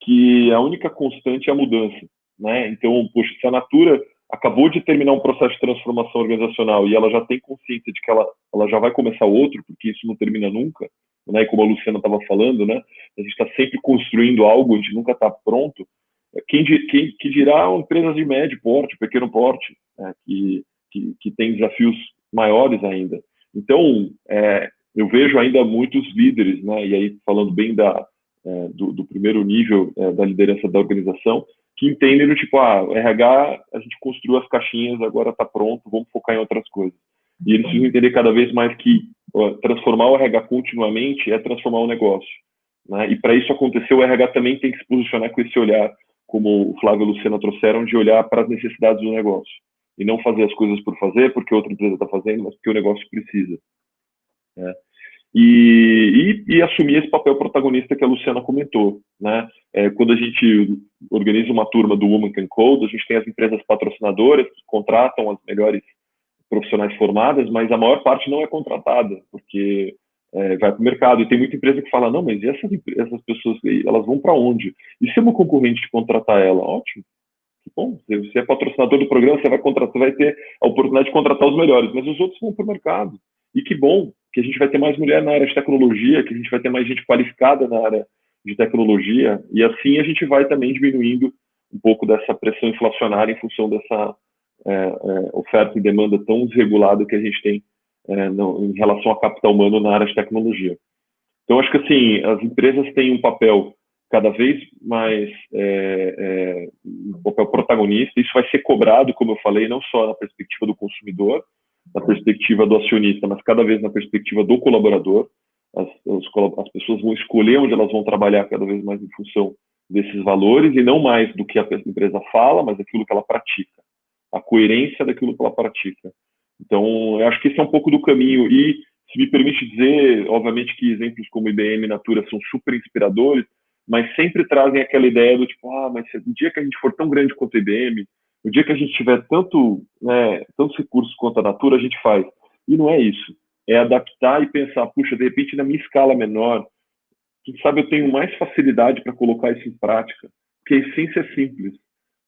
que a única constante é a mudança, né? Então, poxa, se a Natura acabou de terminar um processo de transformação organizacional e ela já tem consciência de que ela já vai começar outro, porque isso não termina nunca, né? E como a Luciana estava falando, né? A gente está sempre construindo algo, a gente nunca está pronto. Quem dirá empresas de médio porte, pequeno porte, né? que tem desafios maiores ainda. Então, eu vejo ainda muitos líderes, né? E aí falando bem do primeiro nível da liderança da organização, que entendem do tipo, o RH, a gente construiu as caixinhas, agora está pronto, vamos focar em outras coisas. E eles precisam entender cada vez mais que transformar o RH continuamente é transformar o negócio, né? E para isso acontecer, o RH também tem que se posicionar com esse olhar, como o Flávio e a Luciana trouxeram, de olhar para as necessidades do negócio. E não fazer as coisas por fazer, porque outra empresa está fazendo, mas porque o negócio precisa, né? E assumir esse papel protagonista que a Luciana comentou, né? Quando a gente organiza uma turma do Women Can Code, a gente tem as empresas patrocinadoras que contratam as melhores profissionais formadas, mas a maior parte não é contratada, porque vai para o mercado. E tem muita empresa que fala, não, mas e essas pessoas, elas vão para onde? E se uma concorrente contratar ela? Ótimo. Bom, você é patrocinador do programa, você vai ter a oportunidade de contratar os melhores, mas os outros vão para o mercado. E que bom que a gente vai ter mais mulher na área de tecnologia, que a gente vai ter mais gente qualificada na área de tecnologia, e assim a gente vai também diminuindo um pouco dessa pressão inflacionária em função dessa oferta e demanda tão desregulada que a gente tem em relação ao capital humano na área de tecnologia. Então, acho que assim, as empresas têm um papel cada vez mais um papel protagonista. Isso vai ser cobrado, como eu falei, não só na perspectiva do consumidor, na perspectiva do acionista, mas cada vez na perspectiva do colaborador. As pessoas vão escolher onde elas vão trabalhar cada vez mais em função desses valores e não mais do que a empresa fala, mas daquilo que ela pratica, a coerência daquilo que ela pratica. Então, eu acho que esse é um pouco do caminho. E, se me permite dizer, obviamente que exemplos como IBM e Natura são super inspiradores, mas sempre trazem aquela ideia do tipo, mas o dia que a gente for tão grande quanto a IBM, o dia que a gente tiver tantos recursos quanto a Natura, a gente faz. E não é isso. é adaptar e pensar, puxa, de repente na minha escala menor, quem sabe eu tenho mais facilidade para colocar isso em prática, porque a essência é simples,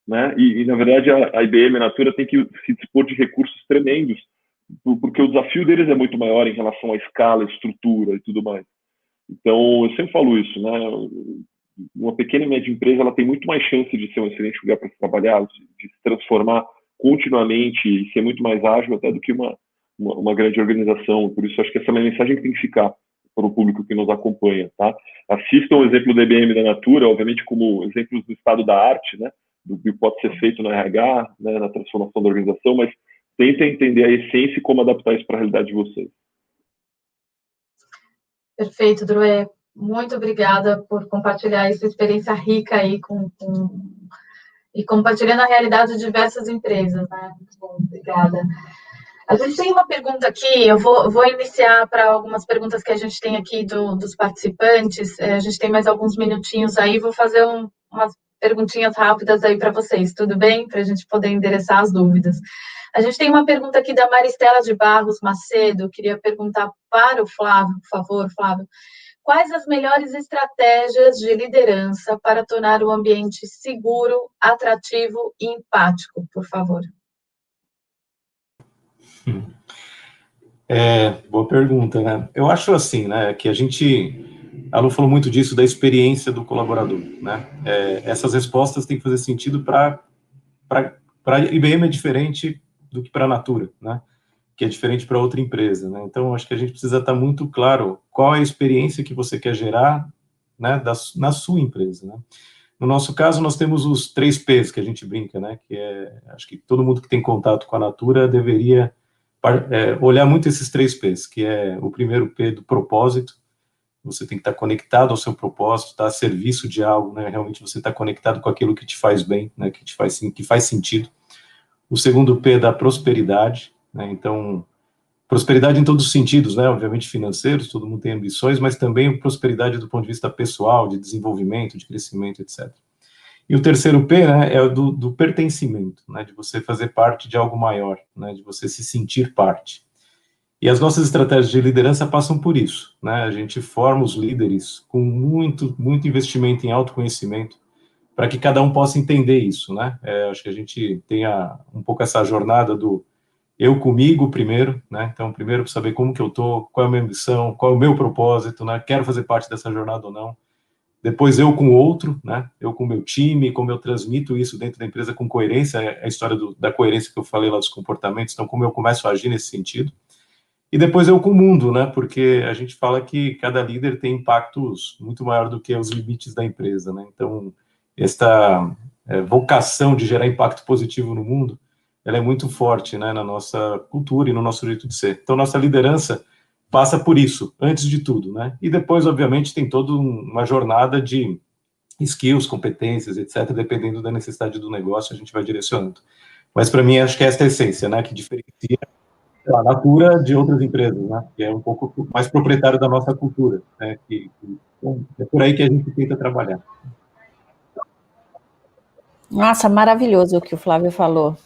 né? E na verdade, a IBM, a Natura, tem que se dispor de recursos tremendos, porque o desafio deles é muito maior em relação à escala, estrutura e tudo mais. Então, eu sempre falo isso, né? Uma pequena e média empresa, ela tem muito mais chance de ser um excelente lugar para se trabalhar, de se transformar continuamente e ser muito mais ágil até do que uma grande organização. Por isso, acho que essa é uma mensagem que tem que ficar para o público que nos acompanha, tá? Assistam o exemplo da IBM e da Natura, obviamente como exemplos do estado da arte, né? Do que pode ser feito no RH, né? Na transformação da organização, mas tentem entender a essência e como adaptar isso para a realidade de vocês. Perfeito, Droé. Muito obrigada por compartilhar essa experiência rica aí e compartilhando a realidade de diversas empresas, né? Muito bom, obrigada. A gente tem uma pergunta aqui, eu vou iniciar para algumas perguntas que a gente tem aqui dos participantes, a gente tem mais alguns minutinhos aí, vou fazer umas perguntinhas rápidas aí para vocês, tudo bem? Para a gente poder endereçar as dúvidas. A gente tem uma pergunta aqui da Maristela de Barros Macedo, queria perguntar para o Flávio, por favor, Flávio, quais as melhores estratégias de liderança para tornar o ambiente seguro, atrativo e empático, por favor? Boa pergunta, né? Eu acho assim, né, que a Lu falou muito disso, da experiência do colaborador, né? Essas respostas têm que fazer sentido para a IBM é diferente do que para a Natura, né? Que é diferente para outra empresa, né? Então, acho que a gente precisa estar muito claro qual é a experiência que você quer gerar, né, na sua empresa, né? No nosso caso, nós temos os 3 P's que a gente brinca, né? Que acho que todo mundo que tem contato com a Natura deveria olhar muito esses 3 P's, que é o primeiro P do propósito. Você tem que estar conectado ao seu propósito, estar a serviço de algo, né? Realmente você está conectado com aquilo que te faz bem, né? Que faz sentido. O segundo P é da prosperidade, né? Então, prosperidade em todos os sentidos, né? Obviamente financeiros, todo mundo tem ambições, mas também prosperidade do ponto de vista pessoal, de desenvolvimento, de crescimento, etc. E o terceiro P, né, é o do pertencimento, né? De você fazer parte de algo maior, né? De você se sentir parte. E as nossas estratégias de liderança passam por isso, né? A gente forma os líderes com muito investimento em autoconhecimento, para que cada um possa entender isso, né? Acho que a gente tem um pouco essa jornada do eu comigo primeiro, né? Então, primeiro para saber como que eu tô, qual é a minha ambição, qual é o meu propósito, né? Quero fazer parte dessa jornada ou não. Depois eu com o outro, né? Eu com o meu time, como eu transmito isso dentro da empresa com coerência, a história da coerência que eu falei lá dos comportamentos, então como eu começo a agir nesse sentido. E depois eu com o mundo, né? Porque a gente fala que cada líder tem impactos muito maior do que os limites da empresa, né? Então, esta vocação de gerar impacto positivo no mundo, ela é muito forte, né, na nossa cultura e no nosso jeito de ser. Então, nossa liderança passa por isso, antes de tudo, né? E depois, obviamente, tem toda uma jornada de skills, competências, etc., dependendo da necessidade do negócio, a gente vai direcionando. Mas, para mim, acho que essa é a essência, né, que diferencia a Natura de outras empresas, né, que é um pouco mais proprietário da nossa cultura, né, bom, é por aí que a gente tenta trabalhar. Nossa, maravilhoso o que o Flávio falou.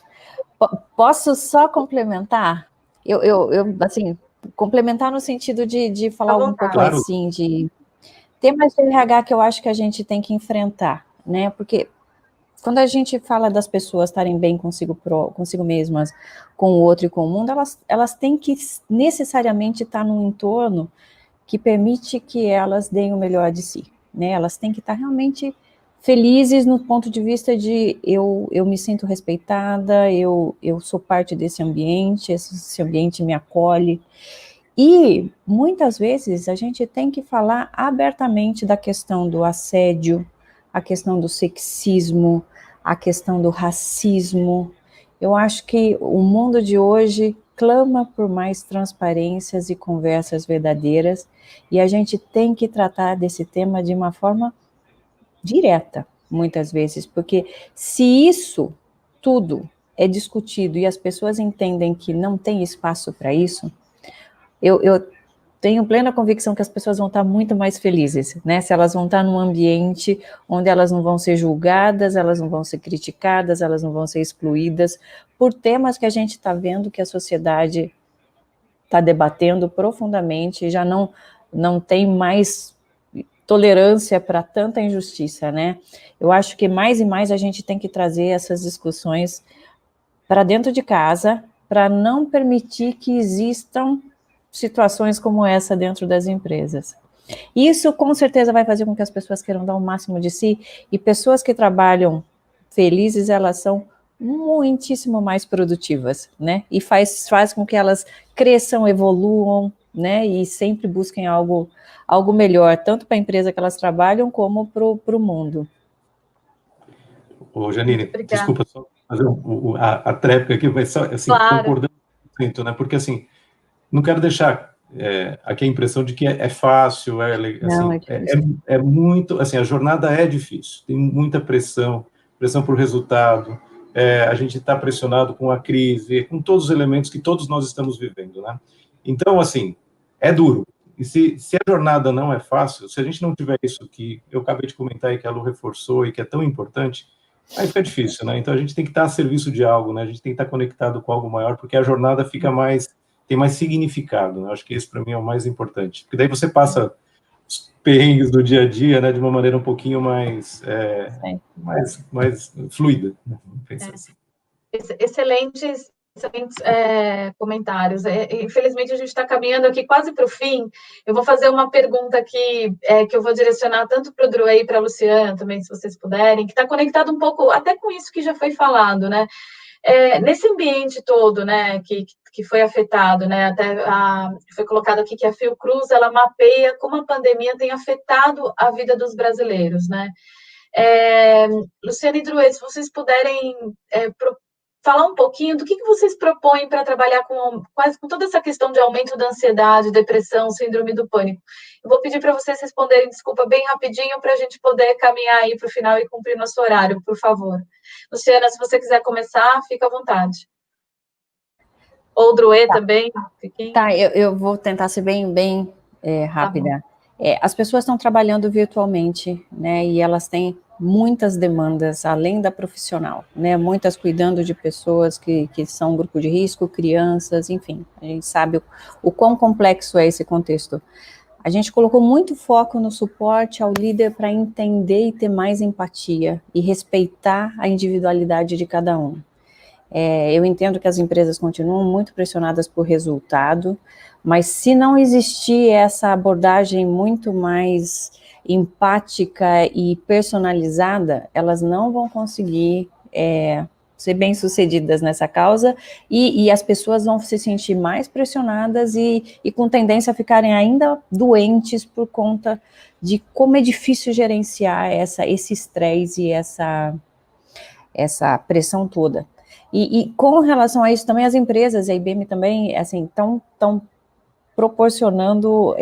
Posso só complementar? Eu assim, complementar no sentido de falar um pouco Claro. assim, de temas de RH que eu acho que a gente tem que enfrentar, né? Porque quando a gente fala das pessoas estarem bem consigo mesmas, com o outro e com o mundo, elas têm que necessariamente estar num entorno que permite que elas deem o melhor de si, né? Elas têm que estar realmente felizes no ponto de vista de eu me sinto respeitada, eu sou parte desse ambiente, esse ambiente me acolhe. E muitas vezes a gente tem que falar abertamente da questão do assédio, a questão do sexismo, a questão do racismo. Eu acho que o mundo de hoje clama por mais transparências e conversas verdadeiras, e a gente tem que tratar desse tema de uma forma direta, muitas vezes, porque se isso tudo é discutido e as pessoas entendem que não tem espaço para isso, eu tenho plena convicção que as pessoas vão estar muito mais felizes, né? Se elas vão estar num ambiente onde elas não vão ser julgadas, elas não vão ser criticadas, elas não vão ser excluídas por temas que a gente está vendo que a sociedade está debatendo profundamente, já não tem mais tolerância para tanta injustiça, né? Eu acho que mais e mais a gente tem que trazer essas discussões para dentro de casa, para não permitir que existam situações como essa dentro das empresas. Isso com certeza vai fazer com que as pessoas queiram dar o máximo de si, e pessoas que trabalham felizes, elas são muitíssimo mais produtivas, né? E faz com que elas cresçam, evoluam, né? E sempre busquem algo melhor, tanto para a empresa que elas trabalham, como para o mundo. Ô, Janine, desculpa só fazer a tréplica aqui, mas só, assim, claro. Concordando muito, né? Porque, assim, não quero deixar aqui a impressão de que é fácil, Não, assim, é difícil. É muito, assim, a jornada é difícil, tem muita pressão por resultado, a gente está pressionado com a crise, com todos os elementos que todos nós estamos vivendo, né? Então, assim, é duro. E se a jornada não é fácil, se a gente não tiver isso que eu acabei de comentar e que a Lu reforçou e que é tão importante, aí fica difícil, né? Então a gente tem que estar a serviço de algo, né? A gente tem que estar conectado com algo maior, porque a jornada fica tem mais significado, né? Acho que isso para mim é o mais importante. Porque daí você passa os perrengues do dia a dia, né, de uma maneira um pouquinho mais fluida, né? Assim. Excelentes comentários. Infelizmente, a gente está caminhando aqui quase para o fim. Eu vou fazer uma pergunta aqui que eu vou direcionar tanto para o Drew e para a Luciana também, se vocês puderem, que está conectado um pouco até com isso que já foi falado, né? Nesse ambiente todo, né, que foi afetado, né, até foi colocado aqui que a Fiocruz, ela mapeia como a pandemia tem afetado a vida dos brasileiros, né? Luciana e Drew, se vocês puderem falar um pouquinho do que vocês propõem para trabalhar com toda essa questão de aumento da ansiedade, depressão, síndrome do pânico. Eu vou pedir para vocês responderem, desculpa, bem rapidinho, para a gente poder caminhar aí para o final e cumprir nosso horário, por favor. Luciana, se você quiser começar, fica à vontade. Ou Druê também. Tá, eu vou tentar ser bem rápida. As pessoas estão trabalhando virtualmente, né, e elas têm muitas demandas, além da profissional, né, muitas cuidando de pessoas que são grupo de risco, crianças, enfim, a gente sabe o quão complexo é esse contexto. A gente colocou muito foco no suporte ao líder para entender e ter mais empatia e respeitar a individualidade de cada um. Eu entendo que as empresas continuam muito pressionadas por resultado, mas se não existir essa abordagem muito mais empática e personalizada, elas não vão conseguir ser bem-sucedidas nessa causa, e as pessoas vão se sentir mais pressionadas e com tendência a ficarem ainda doentes por conta de como é difícil gerenciar esse estresse e essa pressão toda. E com relação a isso também, as empresas, a IBM também, assim, estão proporcionando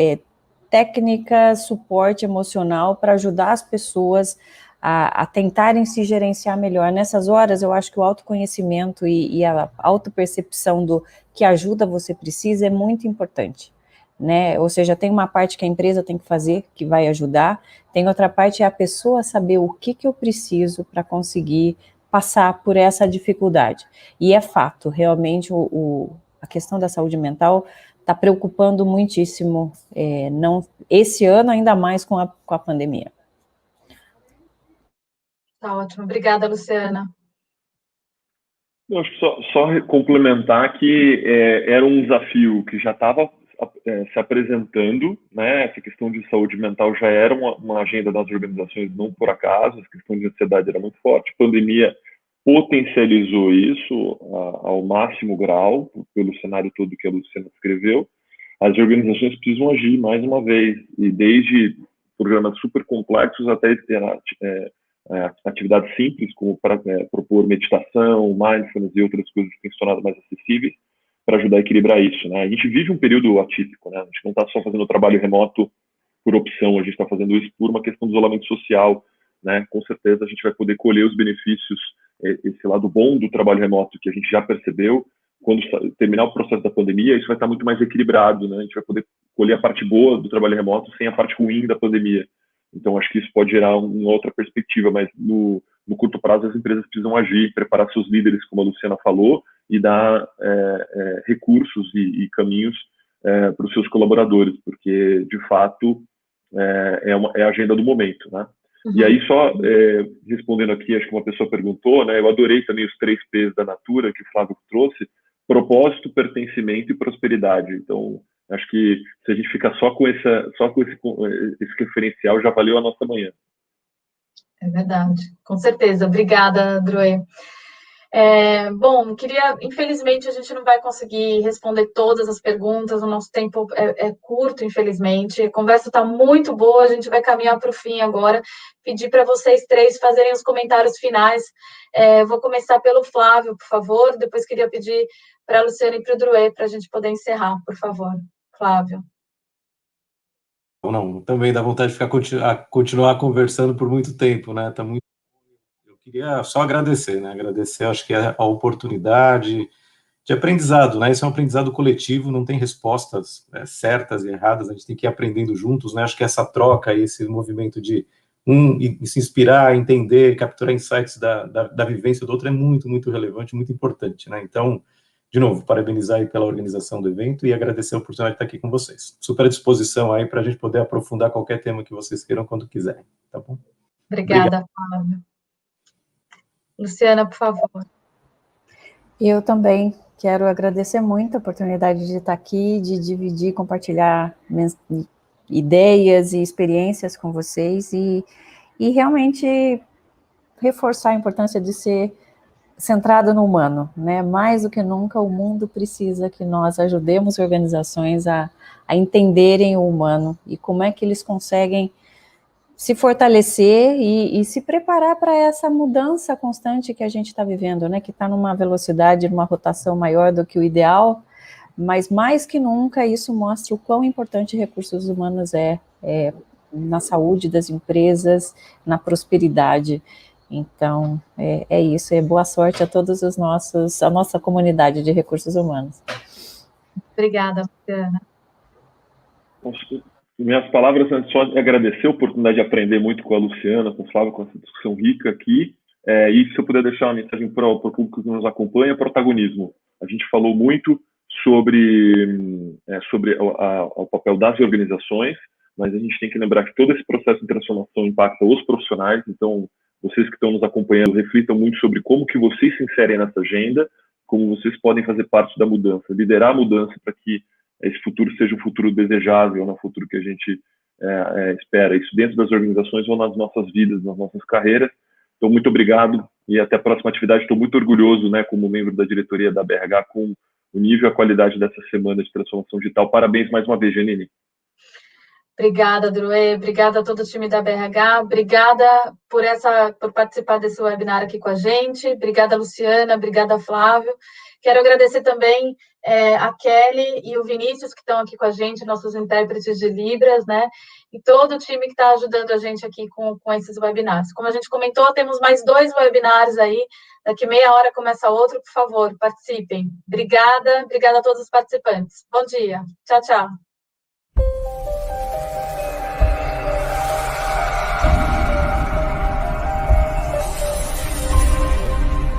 técnicas, suporte emocional para ajudar as pessoas a tentarem se gerenciar melhor. Nessas horas, eu acho que o autoconhecimento e a autopercepção do que ajuda você precisa é muito importante, né? Ou seja, tem uma parte que a empresa tem que fazer, que vai ajudar, tem outra parte, é a pessoa saber o que eu preciso para conseguir passar por essa dificuldade. E é fato, realmente, a questão da saúde mental está preocupando muitíssimo, esse ano ainda mais com a pandemia. Tá ótimo, obrigada, Luciana. Eu acho que só complementar que era um desafio que já estava se apresentando, né? Essa questão de saúde mental já era uma agenda das organizações, não por acaso, a questão de ansiedade era muito forte, a pandemia potencializou isso ao máximo grau, pelo cenário todo que a Luciana descreveu. As organizações precisam agir mais uma vez, e desde programas super complexos até atividades simples, como para propor meditação, mindfulness e outras coisas que têm se tornado mais acessíveis, para ajudar a equilibrar isso, né? A gente vive um período atípico, né? A gente não está só fazendo trabalho remoto por opção, a gente está fazendo isso por uma questão de isolamento social, né? Com certeza a gente vai poder colher os benefícios, esse lado bom do trabalho remoto que a gente já percebeu. Quando terminar o processo da pandemia, isso vai estar muito mais equilibrado, né? A gente vai poder colher a parte boa do trabalho remoto sem a parte ruim da pandemia. Então, acho que isso pode gerar uma outra perspectiva, mas no curto prazo as empresas precisam agir, preparar seus líderes, como a Luciana falou, e dar recursos e caminhos para os seus colaboradores, porque, de fato, é a agenda do momento, né? E aí, só respondendo aqui, acho que uma pessoa perguntou, né? Eu adorei também os 3 P's da Natura, que o Flávio trouxe: propósito, pertencimento e prosperidade. Então, acho que se a gente ficar só com esse referencial, já valeu a nossa manhã. É verdade, com certeza. Obrigada, Droe. Bom, infelizmente, a gente não vai conseguir responder todas as perguntas, o nosso tempo é curto, infelizmente. A conversa está muito boa, a gente vai caminhar para o fim agora. Pedir para vocês 3 fazerem os comentários finais. Vou começar pelo Flávio, por favor, depois queria pedir para a Luciana e para o Droe, para a gente poder encerrar, por favor. Flávio. Não, também dá vontade de continuar conversando por muito tempo, né? Tá muito. Eu queria só agradecer, né? Agradecer, acho que a oportunidade de aprendizado, né? Isso é um aprendizado coletivo, não tem respostas certas e erradas, a gente tem que ir aprendendo juntos, né? Acho que essa troca, esse movimento de e se inspirar, entender, capturar insights da vivência do outro é muito, muito relevante, muito importante, né? Então, de novo, parabenizar aí pela organização do evento e agradecer a oportunidade de estar aqui com vocês. Super à disposição aí para a gente poder aprofundar qualquer tema que vocês queiram quando quiserem, tá bom? Obrigada, Flávio. Luciana, por favor. Eu também quero agradecer muito a oportunidade de estar aqui, de dividir, compartilhar ideias e experiências com vocês e realmente reforçar a importância de ser centrado no humano, né? Mais do que nunca, o mundo precisa que nós ajudemos organizações a entenderem o humano e como é que eles conseguem se fortalecer e se preparar para essa mudança constante que a gente está vivendo, né? Que está numa velocidade, numa rotação maior do que o ideal, mas mais que nunca isso mostra o quão importante recursos humanos é na saúde das empresas, na prosperidade. Então, é isso, boa sorte a todos a nossa comunidade de recursos humanos. Obrigada, Luciana. Minhas palavras antes só de agradecer a oportunidade de aprender muito com a Luciana, com o Flávio, com essa discussão rica aqui, e se eu puder deixar uma mensagem para o público que nos acompanha, protagonismo. A gente falou muito sobre o papel das organizações, mas a gente tem que lembrar que todo esse processo de transformação impacta os profissionais, então vocês que estão nos acompanhando reflitam muito sobre como que vocês se inserem nessa agenda, como vocês podem fazer parte da mudança, liderar a mudança para que esse futuro seja um futuro desejável, um futuro que a gente espera, isso dentro das organizações ou nas nossas vidas, nas nossas carreiras. Então, muito obrigado e até a próxima atividade. Estou muito orgulhoso, né, como membro da diretoria da BRH, com o nível e a qualidade dessa semana de transformação digital. Parabéns mais uma vez, Janine. Obrigada, Droe. Obrigada a todo o time da BRH. Obrigada por participar desse webinar aqui com a gente. Obrigada, Luciana. Obrigada, Flávio. Quero agradecer também a Kelly e o Vinícius, que estão aqui com a gente, nossos intérpretes de Libras, né? E todo o time que está ajudando a gente aqui com esses webinars. Como a gente comentou, temos mais 2 webinars aí. Daqui meia hora começa outro. Por favor, participem. Obrigada a todos os participantes. Bom dia. Tchau, tchau.